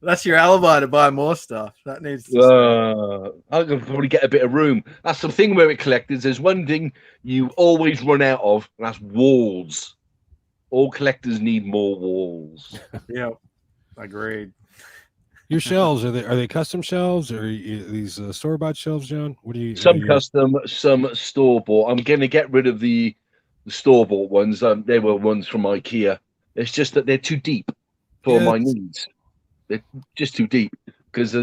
That's your alibi to buy more stuff. That needs to I could probably get a bit of room. That's the thing with collectors. There's one thing you always run out of, and that's walls. All collectors need more walls. Yep, agreed. Your shelves, are they custom shelves, or these store-bought shelves, John? What do you? Some custom, some store-bought. I'm going to get rid of the store-bought ones. They were ones from IKEA. It's just that they're too deep for my needs. They're just too deep because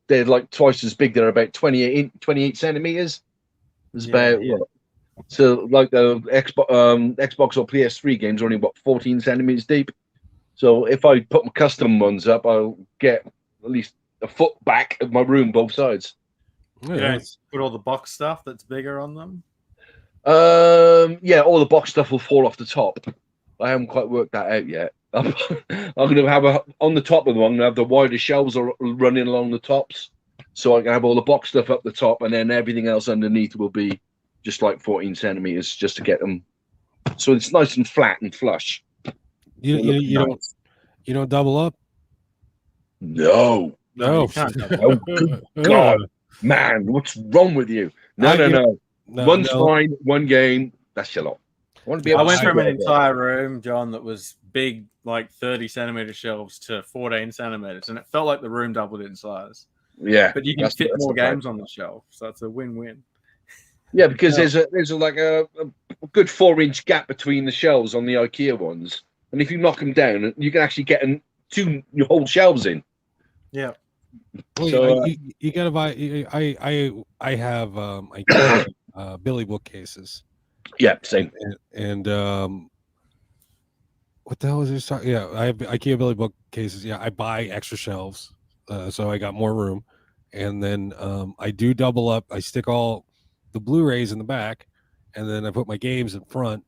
they're like twice as big. They're about 28 centimeters. It's about so like the Xbox or PS3 games are only 14 centimeters deep. So if I put my custom ones up, I'll get at least a foot back of my room, both sides. Yeah, put all the box stuff that's bigger on them. Yeah, all the box stuff will fall off the top. I haven't quite worked that out yet. I'm going to have on the top of the one. I'm going to have the wider shelves running along the tops, so I can have all the box stuff up the top, and then everything else underneath will be just like 14 centimeters, just to get them so it's nice and flat and flush. You don't double up. No. Oh, good God, man, what's wrong with you? No. One's fine, one game, that's your lot. I went from an entire room, John, that was big, like 30 centimeter shelves to 14 centimeters, and it felt like the room doubled in size. Yeah, but you can fit more games on the shelf, so it's a win-win. Yeah, because there's a good 4-inch gap between the shelves on the IKEA ones, and if you knock them down, you can actually get two whole shelves in. Yeah. Well, so you gotta buy. I have IKEA Billy bookcases. Yeah, same. And what the hell is this talking? Yeah, I have IKEA Billy bookcases. Yeah, I buy extra shelves, so I got more room. And then I do double up. I stick all the Blu-rays in the back, and then I put my games in front,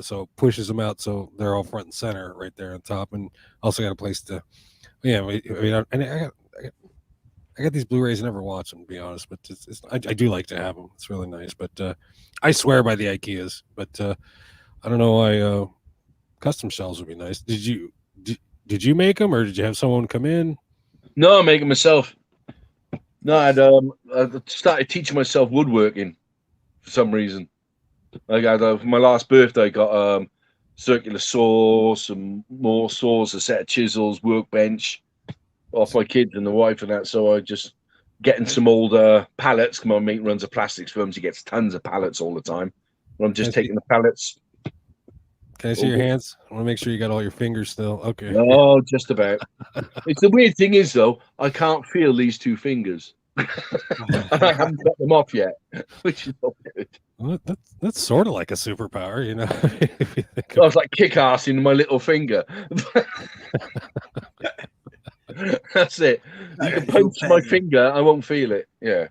so it pushes them out, so they're all front and center right there on top. And also got a place to, I got these Blu-rays. I never watch them, to be honest, but I do like to have them. It's really nice. But I swear by the IKEAs. But I don't know why custom shelves would be nice. Did you make them, or did you have someone come in? No, I make them myself. No, I started teaching myself woodworking for some reason. I got for my last birthday, I got circular saw, some more saws, a set of chisels, workbench off my kids and the wife and that. So I just getting some old pallets. My mate runs a plastics firm, so he gets tons of pallets all the time. And I'm just taking the pallets. Can I see your hands? I want to make sure you got all your fingers still. Okay. Oh, just about. It's the weird thing is though, I can't feel these two fingers. I haven't got them off yet, which is not good. Well, that's sort of like a superpower, you know. I was like kick-ass in my little finger. That's it. You can punch my finger, I won't feel it. Yeah.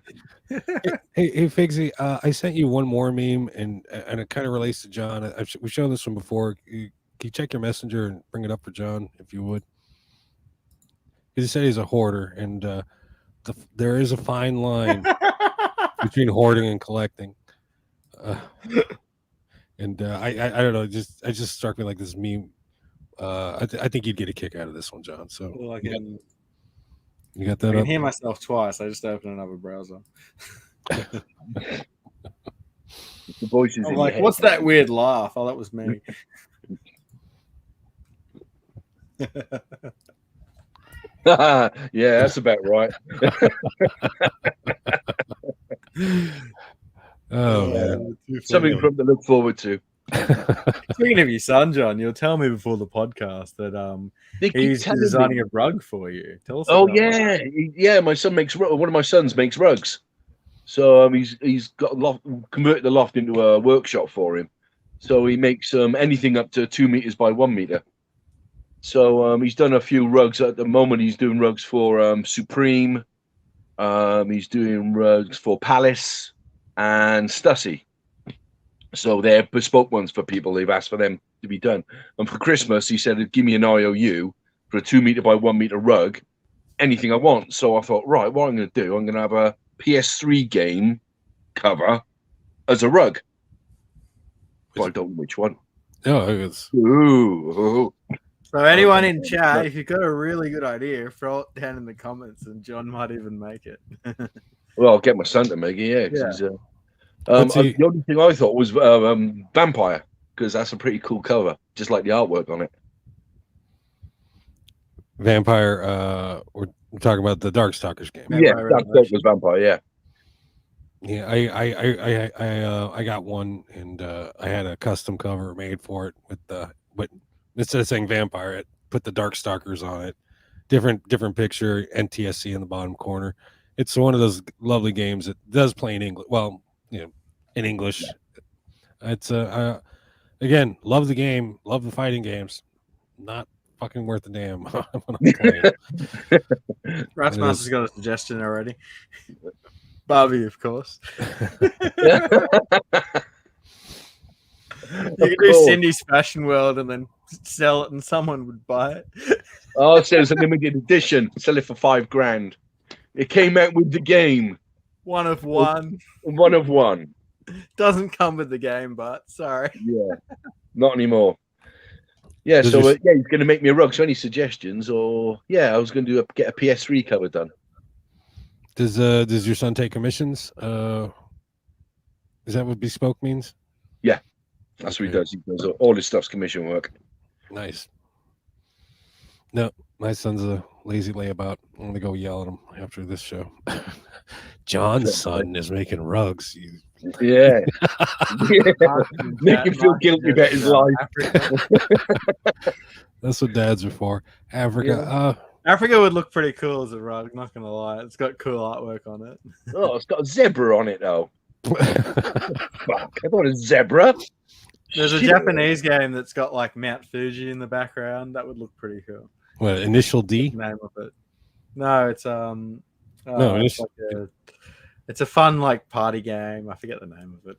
Hey, Figsy, I sent you one more meme, and it kind of relates to John. We've shown this one before. Can you check your messenger and bring it up for John, if you would? Because he said he's a hoarder, and there is a fine line between hoarding and collecting. And I don't know, it just struck me like this meme. I think you'd get a kick out of this one, John. So well, you got that. I can hear myself twice. I just opened another browser. The voices I'm like, what's that weird laugh? Oh, that was me. Yeah, that's about right. Oh man, something for them to look forward to. Speaking of your son, John, you'll tell me before the podcast that he's designing a rug for you. Tell us. Oh yeah, yeah. My son one of my sons makes rugs, so he's got converted the loft into a workshop for him. So he makes anything up to 2 meters by 1 meter. So he's done a few rugs at the moment. He's doing rugs for Supreme. He's doing rugs for Palace and Stussy. So they're bespoke ones for people. They've asked for them to be done. And for Christmas, he said, give me an IOU for a 2 meter by 1 meter rug, anything I want. So I thought, right, what I'm going to do, I'm going to have a PS3 game cover as a rug. But I don't know which one. Oh, it's Ooh. So anyone in chat, if you've got a really good idea, throw it down in the comments, and John might even make it. Well, I'll get my son to make it, yeah. The only thing I thought was Vampire, because that's a pretty cool cover, just like the artwork on it. Vampire, we're talking about the Darkstalkers game. Yeah, that was Vampire, yeah. Yeah, I got one, and I had a custom cover made for it with but instead of saying Vampire, it put the Darkstalkers on it. Different picture, NTSC in the bottom corner. It's one of those lovely games that does play in English. Well, in English. It's again, love the game, love the fighting games. Not fucking worth a damn when I'm playing. Rasmus's got a suggestion already. Barbie, of course. You could do Cindy's Fashion World and then sell it, and someone would buy it. Oh, it says a limited edition. Sell it for $5,000. It came out with the game. One of one. One of one. Doesn't come with the game, but sorry. Yeah, not anymore. Yeah, he's going to make me a rug. So any suggestions? Or I was going to get a PS3 cover done. Does your son take commissions? Is that what bespoke means? Yeah, that's what he does. He does all his stuff's commission work. Nice. No, my son's a lazy layabout. I'm going to go yell at him after this show. John's son is making rugs. Yeah. Make him feel guilty about his life. That's what dads are for. Africa. Africa would look pretty cool as a rug, not going to lie. It's got cool artwork on it. Oh, it's got a zebra on it, though. Fuck, I thought a zebra. There's a Japanese game that's got like Mount Fuji in the background. That would look pretty cool. What, Initial D? Name of it? No, it's it's a fun like party game. I forget the name of it.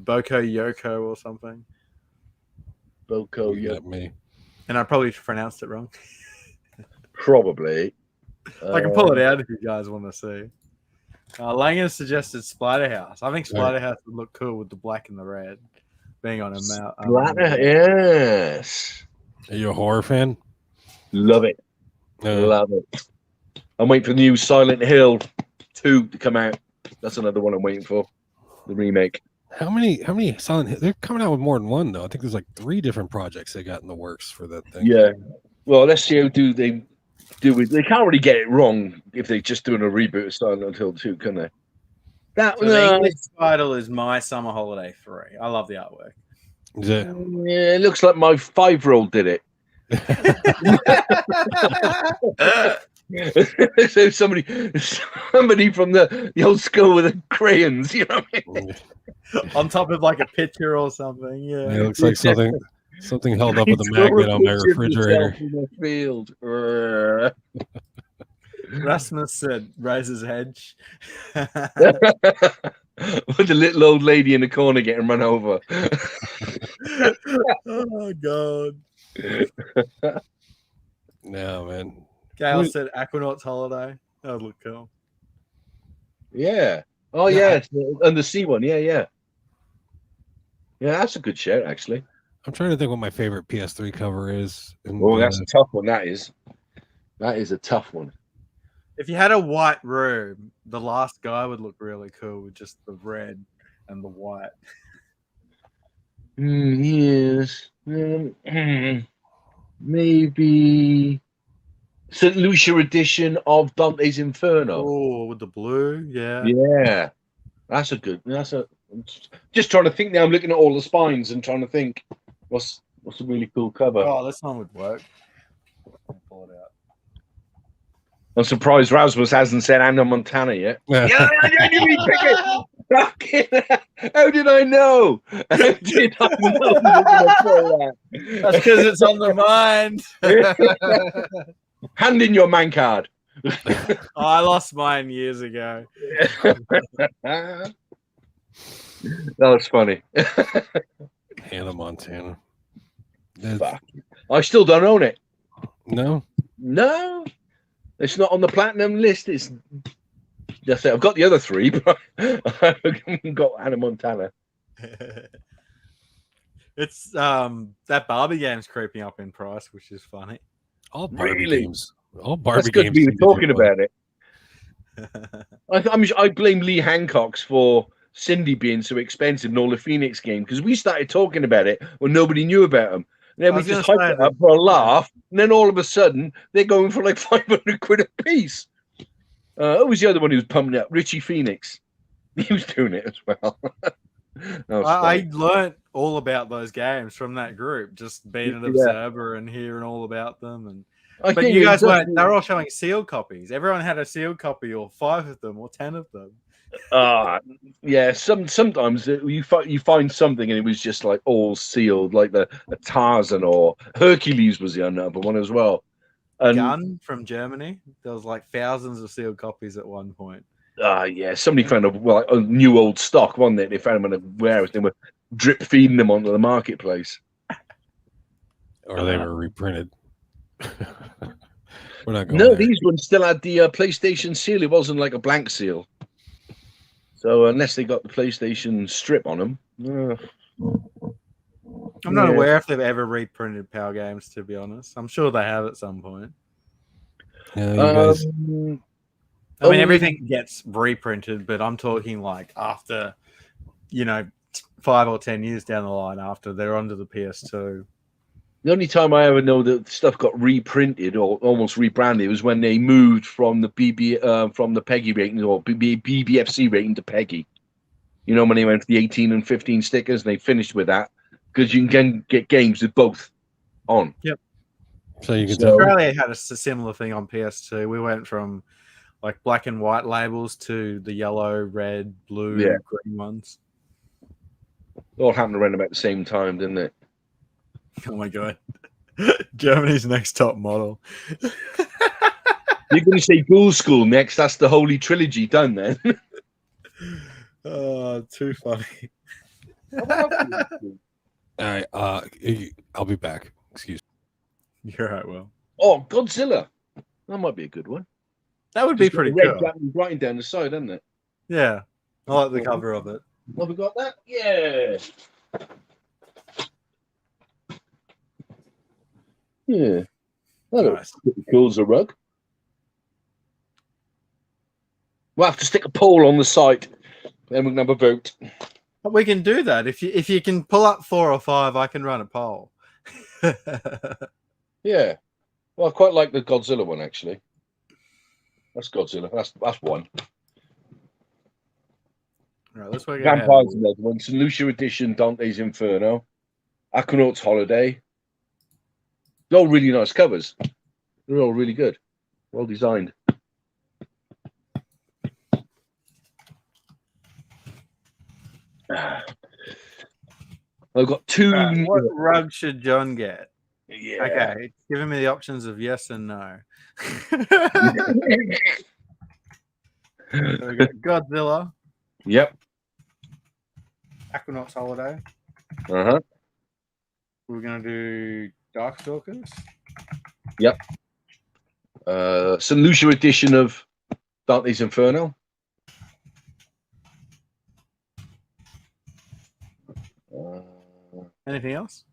Boko Yoko or something. Boko Yoko. Me. And I probably pronounced it wrong. Probably. I can pull it out if you guys want to see. Langan suggested Splatterhouse. I think Splatterhouse would look cool with the black and the red being on a mount. Yes. Are you a horror fan? Love it. Love it. I'm waiting for the new Silent Hill 2 to come out. That's another one I'm waiting for. The remake. How many Silent Hill? They're coming out with more than one, though. I think there's like 3 different projects they got in the works for that thing. Yeah. Well, let's see how they do it. They can't really get it wrong if they're just doing a reboot of Silent Hill 2, can they? The English title is My Summer Holiday 3. I love the artwork. Yeah, it looks like my 5-year-old did it. So somebody from the old school with the crayons, you know what I mean? On top of like a picture or something. Yeah, it looks like something held up with a magnet on my refrigerator. In the field. Rasmus said, "Razor's Edge." With the little old lady in the corner getting run over. Oh God. No, man. Gail said Aquanaut's Holiday. That would look cool. Yeah. Oh yeah, and the sea one. Yeah. Yeah, that's a good shout, actually. I'm trying to think what my favorite PS3 cover is. Oh, that's a tough one. That is a tough one. If you had a white room, the last guy would look really cool with just the red and the white. Yes. Maybe St. Lucia edition of Dante's Inferno. Oh, with the blue, yeah. Yeah. That's a just trying to think now. I'm looking at all the spines and trying to think what's a really cool cover. Oh, this one would work. I'll pull it out. I'm surprised Rasmus hasn't said Anna Montana yet. Yeah. I knew he'd pick it. How did I know? How did I know? That's because it's on the mind. Hand in your man card. I lost mine years ago. That was funny. Hannah Montana. Fuck. I still don't own it. No. No, it's not on the platinum list. It's just I've got the other three, but I haven't got Hannah Montana. It's that Barbie game's creeping up in price, which is funny. All Barbie Really? games. All Barbie That's good games. we were seem to do talking well. about it. I blame Lee Hancock's for Cindy being so expensive in all the Phoenix game because we started talking about it when nobody knew about them. And then I we was just gonna hyped say it up for a laugh, and then all of a sudden they're going for like 500 quid a piece. Who was the other one who was pumping it up? Richie Phoenix. He was doing it as well. I learnt all about those games from that group, just being an observer and hearing all about them. And but you guys weren't. They were all showing sealed copies. Everyone had a sealed copy, or 5 of them, or 10 of them. Yeah. Sometimes you find something and it was just like all sealed, like a Tarzan or Hercules was the other one as well. And Gun from Germany. There was like thousands of sealed copies at one point. Yeah, somebody found a new old stock, wasn't it? They found them in a warehouse. They were drip feeding them onto the marketplace, Or they were reprinted. We're not going No, there. these ones still had the PlayStation seal. It wasn't like a blank seal. So unless they got the PlayStation strip on them, I'm not aware if they've ever reprinted Power Games. To be honest, I'm sure they have at some point. Yeah, you guys. I mean, everything gets reprinted, but I'm talking like after, 5 or 10 years down the line after they're onto the PS2. The only time I ever know that stuff got reprinted or almost rebranded was when they moved from the from the PEGI rating or BBFC rating to PEGI. You know, when they went for the 18 and 15 stickers, and they finished with that because you can get games with both on. Yep. So you can Australia had a similar thing on PS2. We went from like black and white labels to the yellow, red, blue, green ones. It all happened around about the same time, didn't it? Oh my god. Germany's next top model. You're going to say Ghoul School next. That's the Holy Trilogy done then. Oh, too funny. All right. I'll be back. Excuse me. You're right, Will. Oh, Godzilla. That might be a good one. That would be pretty red cool. Writing down the side, isn't it? Yeah. I like the cover of it. Have we got that? Yeah. Yeah. That looks pretty cool as a rug. We'll have to stick a poll on the site, then we can have a vote. But we can do that. If you can pull up 4 or 5, I can run a poll. Yeah. Well, I quite like the Godzilla one, actually. That's Godzilla. That's one. All right, let's work Vampire's another one. St. Lucia Edition, Dante's Inferno, Aquanaut's Holiday. They're all really nice covers. They're all really good. Well designed. I've got 2. What rug should John get? Yeah. Okay, giving me the options of yes and no. We got Godzilla. Yep. Aquanaut's Holiday. Uh-huh. We're going to do Darkstalkers. Yep. St. Lucia edition of Dante's Inferno. Anything else?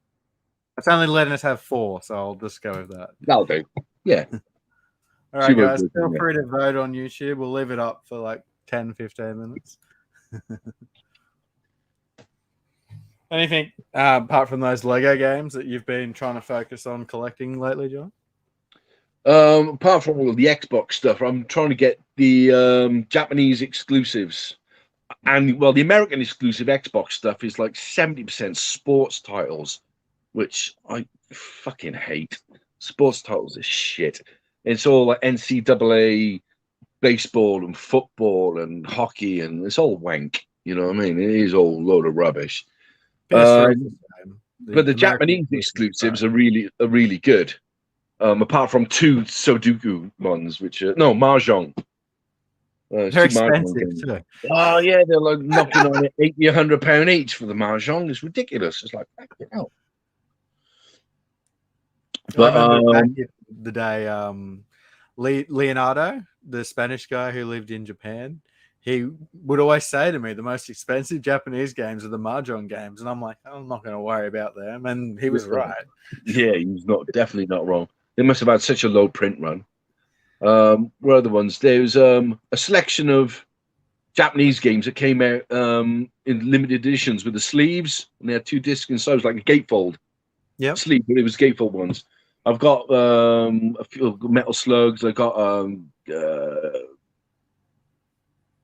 It's only letting us have 4, so I'll just go with that. That'll do. Yeah. All right, guys. Feel free to vote on YouTube. We'll leave it up for like 10, 15 minutes. Anything apart from those Lego games that you've been trying to focus on collecting lately, John? Apart from all of the Xbox stuff, I'm trying to get the Japanese exclusives. And, well, the American exclusive Xbox stuff is like 70% sports titles, which I fucking hate. Sports titles are shit. It's all like NCAA baseball and football and hockey, and it's all wank. You know what I mean? It is all a load of rubbish. But the Japanese exclusives are really good. Apart from 2 Sudoku ones, which are Mahjong. They're expensive too. Oh yeah, they're like knocking on it £80, £100 each for the Mahjong. It's ridiculous. It's like, you know. But I remember back in the day, Leonardo, the Spanish guy who lived in Japan, he would always say to me, the most expensive Japanese games are the Mahjong games. And I'm like, I'm not going to worry about them. And he was right. yeah, he's definitely not wrong. They must have had such a low print run. Where are the ones? There's a selection of Japanese games that came out in limited editions with the sleeves, and they had 2 discs inside. It was like a gatefold sleeve, but it was gatefold ones. I've got a few Metal Slugs. I got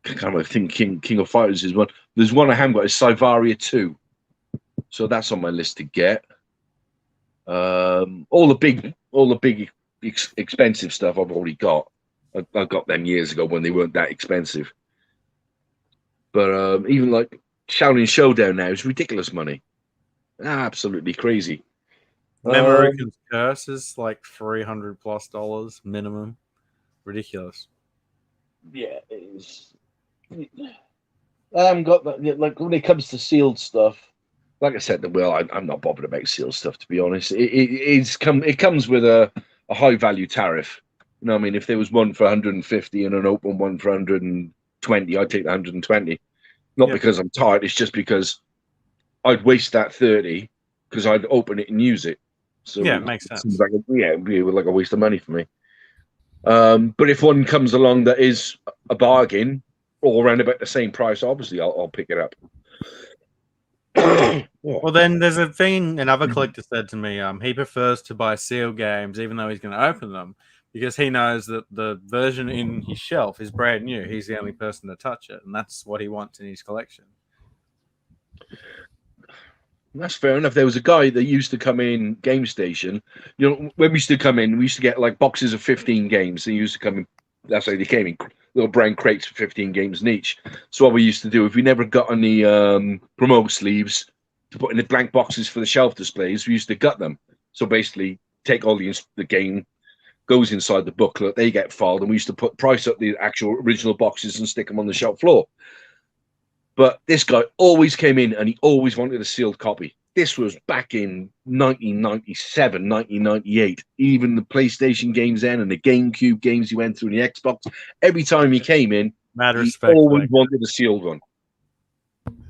I can't remember. I think King of Fighters is one. There's one I haven't got. Is Syberia 2. So that's on my list to get. All the big expensive stuff I've already got. I got them years ago when they weren't that expensive. But even like Shaolin Showdown now is ridiculous money. Absolutely crazy. American Curse is like $300+ minimum. Ridiculous. Yeah, it is. I haven't got that. Like when it comes to sealed stuff, like I said, I'm not bothered about sealed stuff, to be honest. It comes with a high value tariff. You know what I mean? If there was one for 150 and an open one for 120, I'd take the 120. Not because I'm tired, it's just because I'd waste that 30 because I'd open it and use it. So yeah, it makes sense. It'd be like a waste of money for me. But if one comes along that is a bargain or around about the same price, obviously I'll pick it up. Well, then there's a thing another collector said to me. He prefers to buy sealed games, even though he's going to open them, because he knows that the version in his shelf is brand new. He's the only person to touch it, and that's what he wants in his collection. That's fair enough. There was a guy that used to come in Game Station. You know, when we used to come in, we used to get like boxes of 15 games. They used to come in. That's how they came in, little brown crates for 15 games in each. So what we used to do, if we never got any promote sleeves to put in the blank boxes for the shelf displays, we used to gut them. So basically, take all the game, goes inside the booklet, they get filed, and we used to price up the actual original boxes and stick them on the shelf floor. But this guy always came in and he always wanted a sealed copy. This was back in 1997, 1998. Even the PlayStation games then and the GameCube games he went through and the Xbox. Every time he came in, he always wanted a sealed one.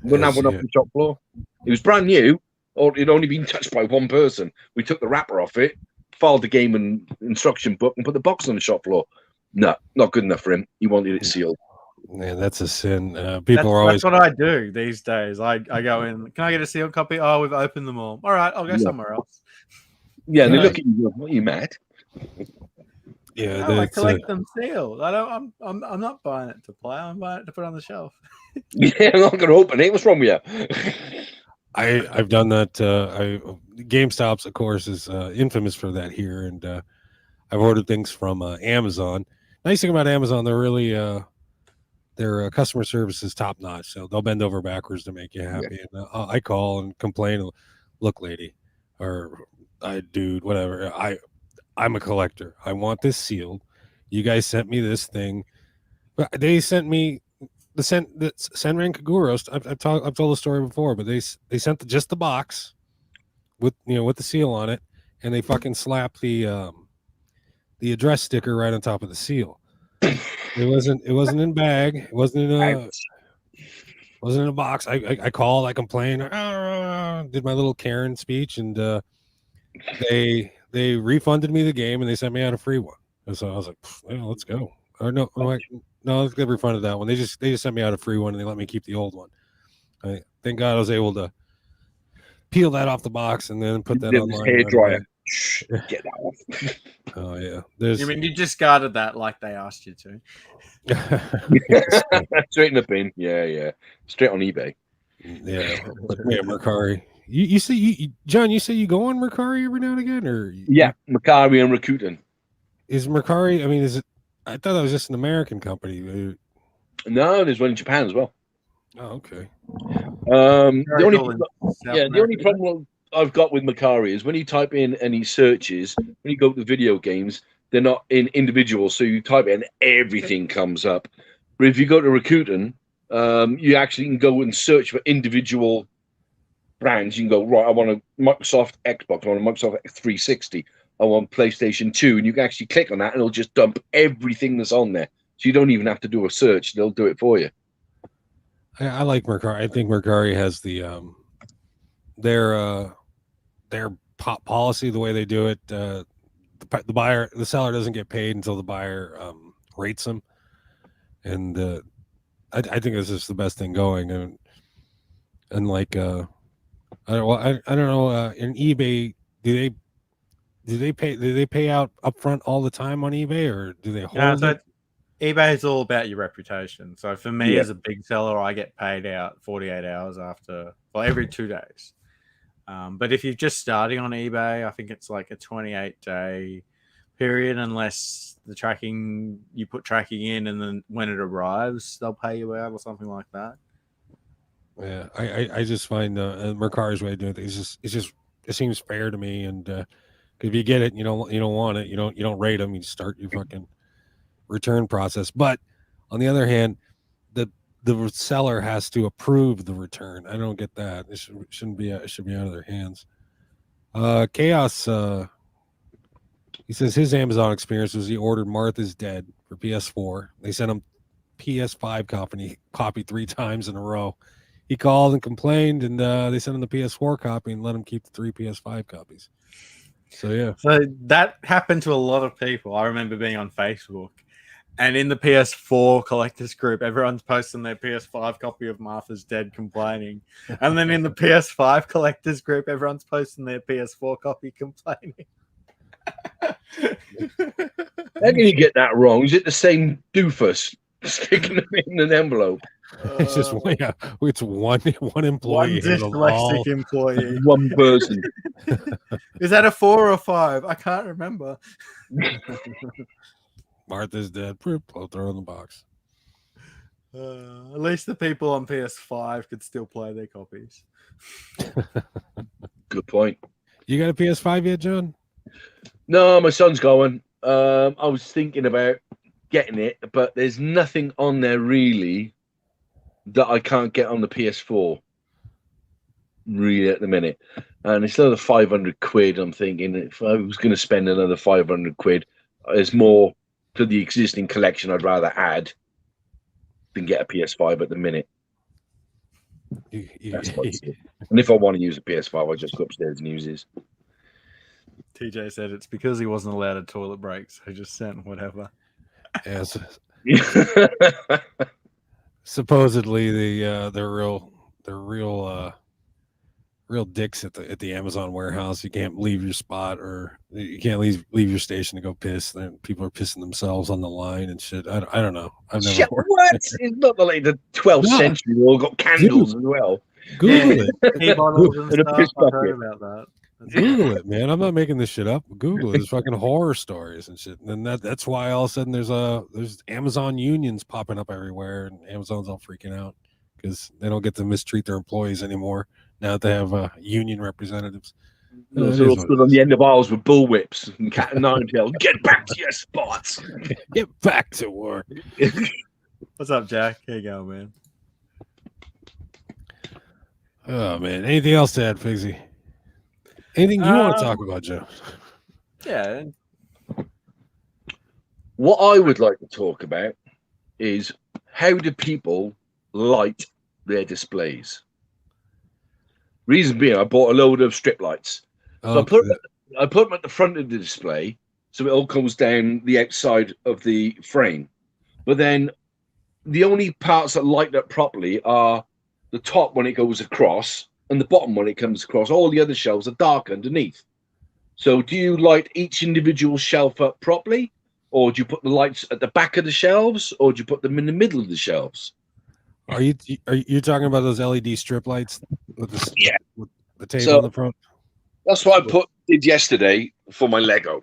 Wouldn't have one off the shop floor. It was brand new, or it'd only been touched by one person. We took the wrapper off it, filed the game and instruction book, and put the box on the shop floor. No, not good enough for him. He wanted it sealed. Man, that's a sin. That's what I do these days. I go in. Can I get a sealed copy? Oh, we've opened them all. All right, I'll go somewhere else. Yeah, and they look at you. What are you mad? Yeah, no, I collect them sealed. I'm not buying it to play. I'm buying it to put on the shelf. Yeah, I'm not going to open it. What's wrong with you? I've done that. GameStops, of course, is infamous for that here, and I've ordered things from Amazon. Nice thing about Amazon, they're really their customer service is top notch. So they'll bend over backwards to make you happy. Yeah. And I call and complain. Look, lady, or dude, whatever. I'm a collector. I want this sealed. You guys sent me this thing, but they sent me the Senran Kaguros. I've told the story before, but they sent just the box with with the seal on it, and they fucking slapped the address sticker right on top of the seal. It wasn't in bag. It wasn't in a box. I called. I complained. Did my little Karen speech, and they refunded me the game and they sent me out a free one. And so I was like, well, let's go. Or no, let's get refunded that one. They just sent me out a free one and they let me keep the old one. Thank God I was able to peel that off the box and then put that online. Hair dryer. Get that off. Oh yeah. You mean you discarded that like they asked you to? Straight in the bin. Yeah. Straight on eBay. Yeah. Mercari. You say John, you say you go on Mercari every now and again, or Mercari and Rakuten. Is Mercari? I mean, is it? I thought that was just an American company. No, there's one in Japan as well. Oh, okay. The only problem I've got with Mercari is when you type in any searches, when you go to video games, they're not in individual, so you type it and everything comes up. But if you go to Rakuten, you actually can go and search for individual brands. You can go, right, I want a Microsoft Xbox, I want a Microsoft 360. I want PlayStation 2, and you can actually click on that, and it'll just dump everything that's on there. So you don't even have to do a search; they'll do it for you. I like Mercari. I think Mercari has the their policy, the way they do it. The seller doesn't get paid until the buyer rates them, and I think this is the best thing going. And like I don't know in eBay, do they pay out upfront all the time on eBay, or do they hold it? eBay is all about your reputation. So for me as a big seller, I get paid out 48 hours after, well, every 2 days. But if you're just starting on eBay, I think it's like a 28-day period, unless you put tracking in, and then when it arrives, they'll pay you out or something like that. Yeah, I just find Mercari's way of doing things it seems fair to me, and if you get it, you don't want it, you don't rate them, you start your fucking return process. But on the other hand, the seller has to approve the return. I don't get that. It should be out of their hands. Chaos. He says his Amazon experience was he ordered Martha's Dead for PS4. They sent him PS5 copy 3 times in a row. He called and complained, and they sent him the PS4 copy and let him keep the 3 PS5 copies. So yeah. So that happened to a lot of people. I remember being on Facebook, and in the PS4 collectors group, everyone's posting their PS5 copy of Martha's Dead complaining. And then in the PS5 collectors group, everyone's posting their PS4 copy complaining. How can you get that wrong? Is it the same doofus sticking them in an envelope? It's just it's one employee. One dyslexic employee. One person. Is that a 4 or 5? I can't remember. Martha's Dead. I'll throw in the box. At least the people on PS5 could still play their copies. Good point. You got a PS5 yet, John? No, my son's going. I was thinking about getting it, but there's nothing on there really that I can't get on the PS4 really at the minute. And it's another 500 quid. I'm thinking if I was going to spend another 500 quid, there's more to the existing collection I'd rather add than get a PS5 at the minute. And if I want to use a PS5, I'll just go upstairs and use his. TJ said it's because he wasn't allowed a toilet break, so he just sent whatever. Yes. Supposedly they're real dicks at the Amazon warehouse. You can't leave your spot, or you can't leave your station to go piss. Then people are pissing themselves on the line and shit. I don't know. I've never. What? It's not like the 12th century. They all got candles as well. Google it. Tea bottles and stuff. I heard about that. Google it, man. I'm not making this shit up. Google it. There's fucking horror stories and shit. And that's why all of a sudden there's Amazon unions popping up everywhere, and Amazon's all freaking out because they don't get to mistreat their employees anymore now that they have union representatives. So they're all stood on the end of aisles with bullwhips and cat and nine tails. Get back to your spots. Get back to work. What's up, Jack? Here you go, man. Oh man. Anything else to add, Figsy? Anything you want to talk about, Joe? Yeah. What I would like to talk about is how do people light their displays? Reason being, I bought a load of strip lights. So I put them at the front of the display, so it all comes down the outside of the frame. But then the only parts that light up properly are the top when it goes across, and the bottom when it comes across. All the other shelves are dark underneath. So do you light each individual shelf up properly, or do you put the lights at the back of the shelves, or do you put them in the middle of the shelves? Are you talking about those LED strip lights with the tape on the front? That's what I did yesterday for my Lego.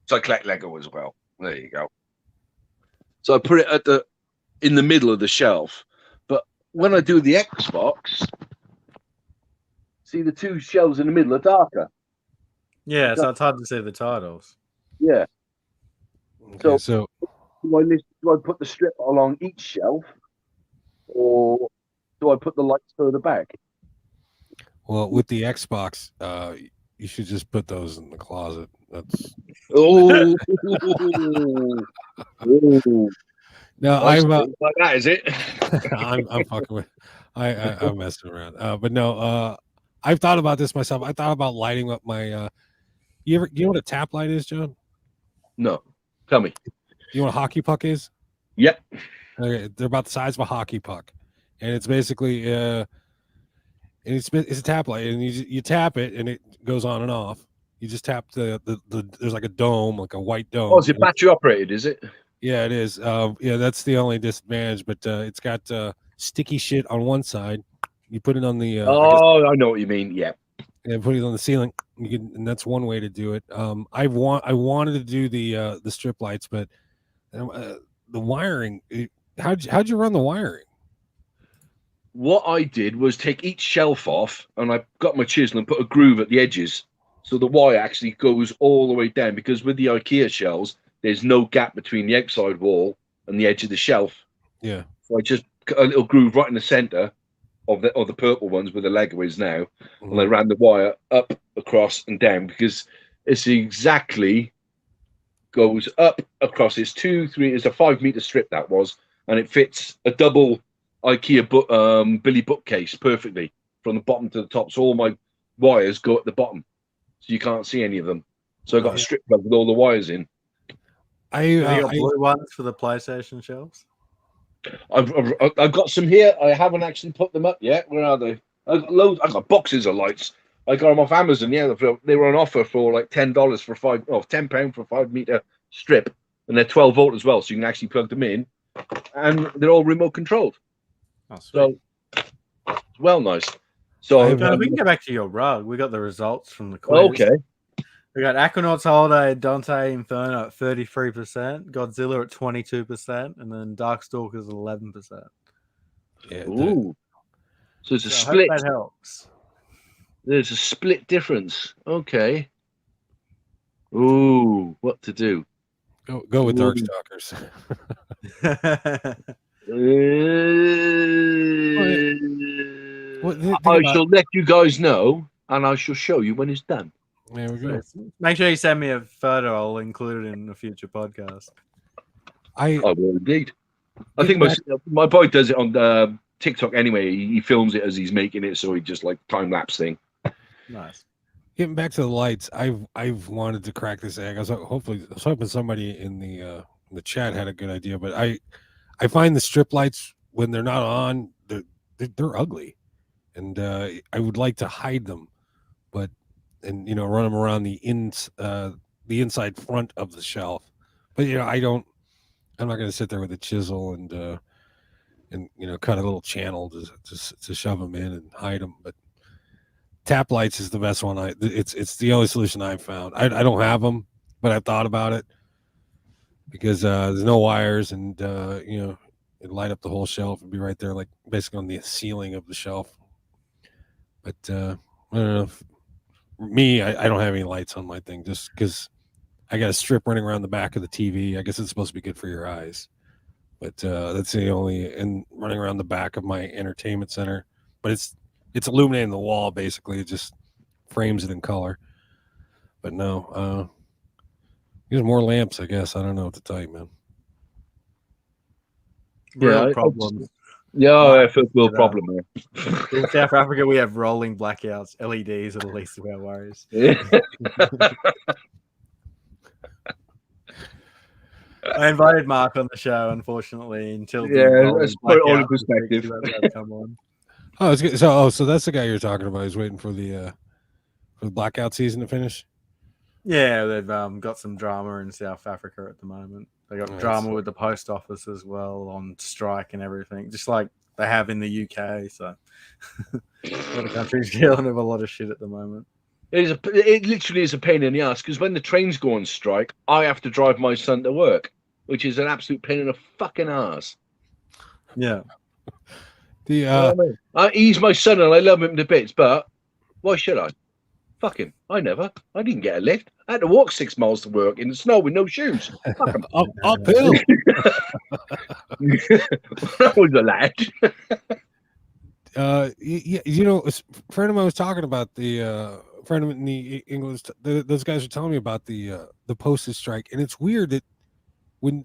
So I collect Lego as well. There you go. So I put it in the middle of the shelf. But when I do the Xbox, see, the two shelves in the middle are darker. Yeah, so it's hard to see the titles. Yeah. Okay, so do I put the strip along each shelf, or do I put the lights further back? Well, with the Xbox, you should just put those in the closet. That's Oh, oh. no, Like I'm that, is it? I'm fucking with. I'm messing around. But no, I've thought about this myself. I thought about lighting up my. You know what a tap light is, John? No, tell me. You know what a hockey puck is? Yep. Okay, they're about the size of a hockey puck, and it's basically and it's a tap light, and you tap it, and it goes on and off. You just tap the there's like a dome, like a white dome. Oh, is it battery operated? Is it? Yeah, it is. Yeah, that's the only disadvantage, but it's got sticky shit on one side. You put it on the. I know what you mean. Yeah. And put it on the ceiling. You can, and that's one way to do it. I wanted to do the strip lights, but the wiring. How'd you run the wiring? What I did was take each shelf off, and I got my chisel and put a groove at the edges, so the wire actually goes all the way down. Because with the IKEA shelves, there's no gap between the outside wall and the edge of the shelf. Yeah. So I just cut a little groove right in the center of the purple ones where the Lego is now, Mm-hmm. and I ran the wire up, across, and down because it's exactly goes up across. It's 2, 3. It's a 5-meter strip that was, and it fits a double IKEA Billy bookcase perfectly from the bottom to the top. So all my wires go at the bottom, so you can't see any of them. So I got a strip plug with all the wires in. You got blue ones for the PlayStation shelves? I've got some here. I haven't actually put them up yet. Where are they? I've got loads. I've got boxes of lights. I got them off Amazon. Yeah, they were on offer for like $10 for £10 for a 5-meter strip, and they're 12 volt as well, so you can actually plug them in, and they're all remote controlled. Oh, so it's well nice. So we can go back to your rug. We got the results from the quiz. Okay. We got Aquanauts Holiday, Dante Inferno at 33%, Godzilla at 22%, and then Darkstalkers at 11%. Yeah. Ooh. So it's a I split. hope that helps. There's a split difference. Okay. Ooh, what to do? Go with Darkstalkers. I shall let you guys know, and I shall show you when it's done. There we go. Make sure you send me a photo. I'll include it in a future podcast. I will indeed. I think my boy does it on TikTok anyway. He films it as he's making it, so he just like time lapse thing. Nice. Getting back to the lights, I've wanted to crack this egg. I was hoping somebody in the chat had a good idea, but I find the strip lights when they're not on, they're ugly, and I would like to hide them, and run them around the inside front of the shelf. But I'm not going to sit there with a chisel and cut a little channel to shove them in and hide them. But tap lights is the best one. It's the only solution I've found. I don't have them, but I've thought about it because there's no wires, and it'd light up the whole shelf. It'd be right there, like basically on the ceiling of the shelf. But I don't know. Me, I don't have any lights on my thing just because I got a strip running around the back of the TV. I guess it's supposed to be good for your eyes, but that's the only, and running around the back of my entertainment center. But it's illuminating the wall basically. It just frames it in color. But no, there's more lamps. I guess I don't know what to tell you, man. Real problems. Yeah, first world problem, man. In South Africa, we have rolling blackouts. LEDs are the least of our worries. Yeah. I invited Mark on the show, unfortunately, until let's put it all in perspective. Come on. Oh, it's good. So that's the guy you're talking about. He's waiting for the blackout season to finish. Yeah, they've got some drama in South Africa at the moment. They got drama with the post office as well on strike and everything, just like they have in the UK. So a lot of countries dealing with a lot of shit at the moment. It literally is a pain in the ass because when the trains go on strike, I have to drive my son to work, which is an absolute pain in the fucking ass. Yeah. He's my son and I love him to bits, but why should I? Fuck him. I didn't get a lift. I had to walk 6 miles to work in the snow with no shoes. Fuck him. Uphill. I was a lad. A friend of mine was talking about friend in the English. Those guys are telling me about the postage strike, and it's weird that when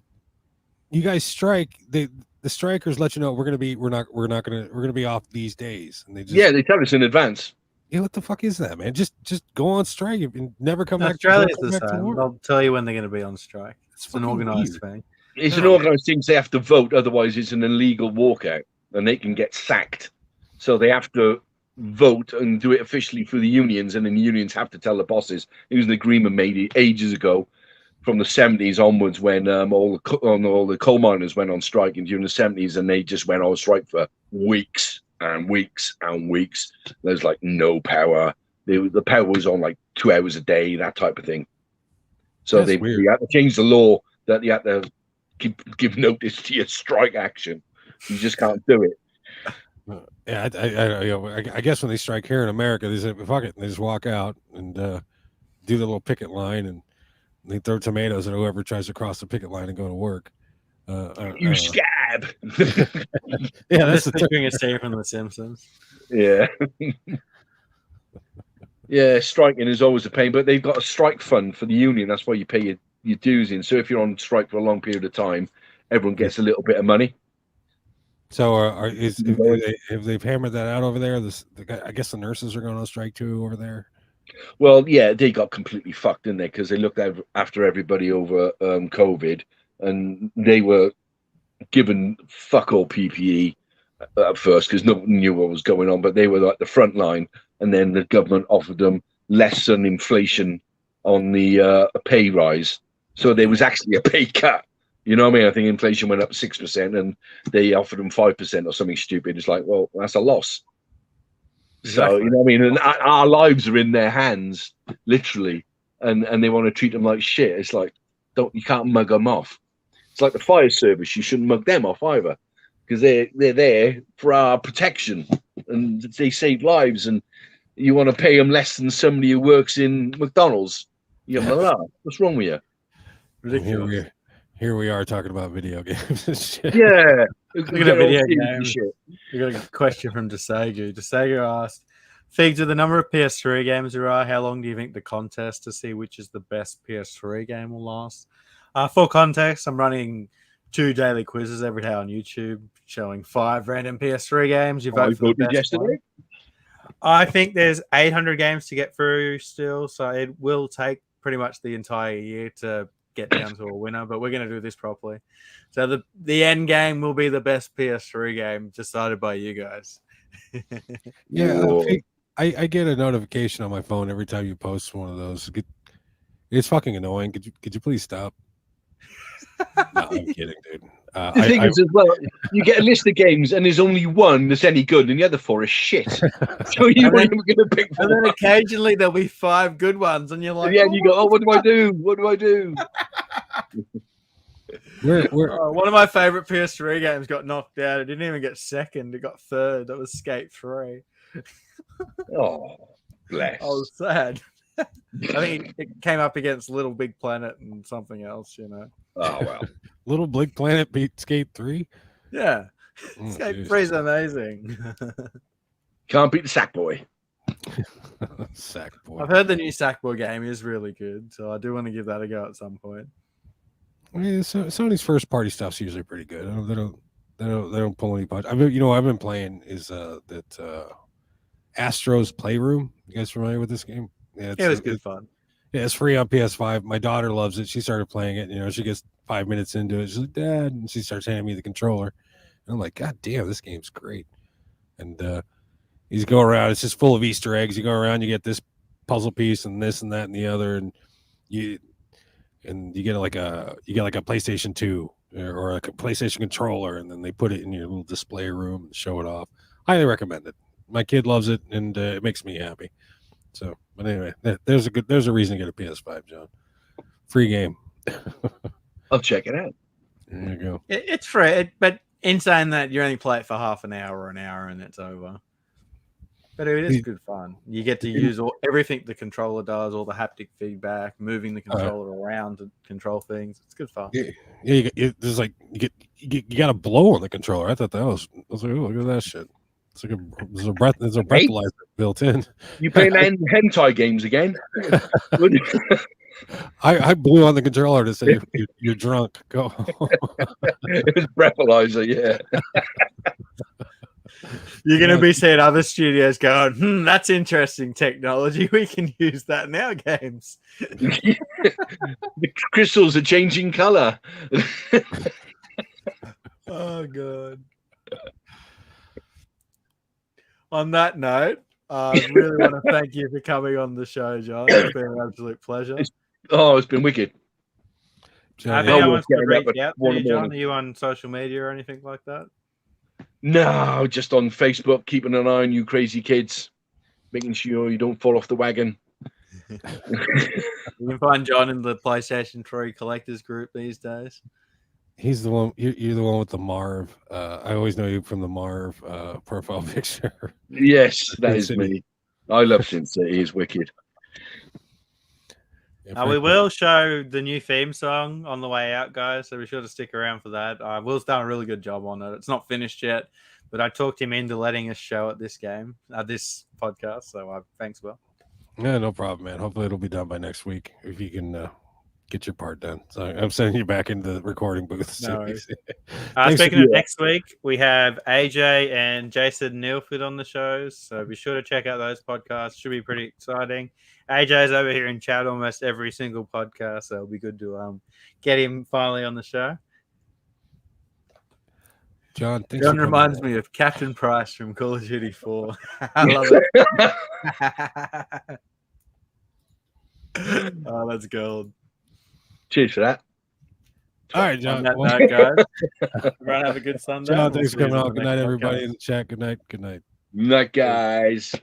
you guys strike, the strikers let you know we're gonna be off these days, and they just they tell us in advance. yeah, what the fuck is that, man? Just go on strike and never come back. Australia's Come the back to same. work. They'll tell you when they're going to be on strike. It's an fucking organised weird. thing. It's an organised thing. So they have to vote, otherwise it's an illegal walkout, and they can get sacked. So they have to vote and do it officially through the unions, and then the unions have to tell the bosses. It was an agreement made ages ago, from the 70s onwards, when all the coal miners went on strike during the 70s, and they just went on strike for weeks and weeks and weeks. There's like no power. The power was on like 2 hours a day, that type of thing. So they had to change the law that you had to give notice to your strike action. You just can't do it. Yeah, I guess when they strike here in America, they say fuck it, and they just walk out and do the little picket line, and they throw tomatoes at whoever tries to cross the picket line and go to work. You scab. Yeah, that's picturing a scene from The Simpsons. Yeah. Yeah, striking is always a pain, but they've got a strike fund for the union. That's why you pay your dues in. So if you're on strike for a long period of time, everyone gets a little bit of money. So have they hammered that out over there? I guess the nurses are going on strike too over there. Well, yeah, they got completely fucked in there because they looked after everybody over COVID, and they were given fuck all PPE at first because no one knew what was going on, but they were like the front line, and then the government offered them less than inflation on the pay rise. So there was actually a pay cut. You know what I mean? I think inflation went up 6%, and they offered them 5% or something stupid. It's like, well, that's a loss. Exactly. So, you know what I mean? And our lives are in their hands, literally, and they want to treat them like shit. It's like, you can't mug them off. It's like the fire service. You shouldn't mug them off either, because they're there for our protection, and they save lives, and you want to pay them less than somebody who works in McDonald's. You're like, what's wrong with you? Ridiculous. Here we are talking about video games and shit. Yeah. Look at a video game. We got a question from Desegu. Desegu asked, Figs, with the number of PS3 games there are, how long do you think the contest to see which is the best PS3 game will last? For context, I'm running 2 daily quizzes every day on YouTube showing 5 random PS3 games. You vote for the best yesterday. I think there's 800 games to get through still, so it will take pretty much the entire year to get down to a winner, but we're going to do this properly. So the end game will be the best PS3 game decided by you guys. Yeah, I get a notification on my phone every time you post one of those. It's fucking annoying. Could you please stop? No, I'm kidding, dude. The thing is, as well, you get a list of games, and there's only one that's any good, and the other 4 is shit. So you're never going to pick 4. And then occasionally there'll be 5 good ones, and you're like, yeah, you go, oh, what do I do? What do I do? One of my favorite PS3 games got knocked out. It didn't even get second; it got third. That was Skate 3. Oh, bless. I was sad. I think it came up against Little Big Planet and something else, you know. Oh well. Little Big Planet beat Skate 3? Yeah. Skate 3 is amazing. Can't beat the Sackboy. Sackboy. I've heard the new Sackboy game is really good, so I do want to give that a go at some point. Yeah, Sony's first party stuff's usually pretty good. They don't pull any punch. I've been playing is that Astro's Playroom. You guys familiar with this game? Yeah, it was good fun. Yeah, it's free on PS5. My daughter loves it. She started playing it. You know, she gets 5 minutes into it. She's like, Dad, and she starts handing me the controller. And I'm like, God damn, this game's great. And you go around. It's just full of Easter eggs. You go around, you get this puzzle piece and this and that and the other, and you get like a PlayStation 2 or like a PlayStation controller, and then they put it in your little display room and show it off. Highly recommend it. My kid loves it, and it makes me happy. So, but anyway, there's a reason to get a PS5, John. Free game. I'll check it out. There you go. It's free, but in saying that, you only play it for half an hour or an hour, and it's over. But it is good fun. You get to use everything the controller does, all the haptic feedback, moving the controller around to control things. It's good fun. Yeah. There's like you got to blow on the controller. I thought I was like, oh, look at that shit. It's like there's a breathalyzer built in. You playing hentai games again? I blew on the controller to say you're drunk. Go. It was breathalyzer, yeah. You're going to be seeing other studios going, that's interesting technology. We can use that in our games. The crystals are changing color. Oh, God. On that note, I really want to thank you for coming on the show, John. It's been an absolute pleasure. It's been wicked. Have anyone wants to reach out to you, John? Are you on social media or anything like that? No, just on Facebook, keeping an eye on you crazy kids, making sure you don't fall off the wagon. You can find John in the PlayStation 3 collectors group these days. He's the one. You're the one with the Marv. I always know you from the Marv profile picture. Yes, that is me. I love Sin City. He's wicked. We will show the new theme song on the way out, guys, so be sure to stick around for that. Will's done a really good job on it. It's not finished yet, but I talked him into letting us show it this podcast, so thanks, Will. Yeah, no problem, man. Hopefully it'll be done by next week if you can get your part done. So I'm sending you back into the recording booth. No speaking of next week, we have AJ and Jason Neilford on the shows, so be sure to check out those podcasts. Should be pretty exciting. AJ's over here in chat almost every single podcast, so it'll be good to get him finally on the show. John reminds me of Captain Price from Call of Duty 4. I love it. Oh, that's gold. Cheers for that. All right, John. On that note, guys, everyone have a good Sunday. John, thanks for coming on. Good night, everybody in the chat. Good night. Good night. Night, guys.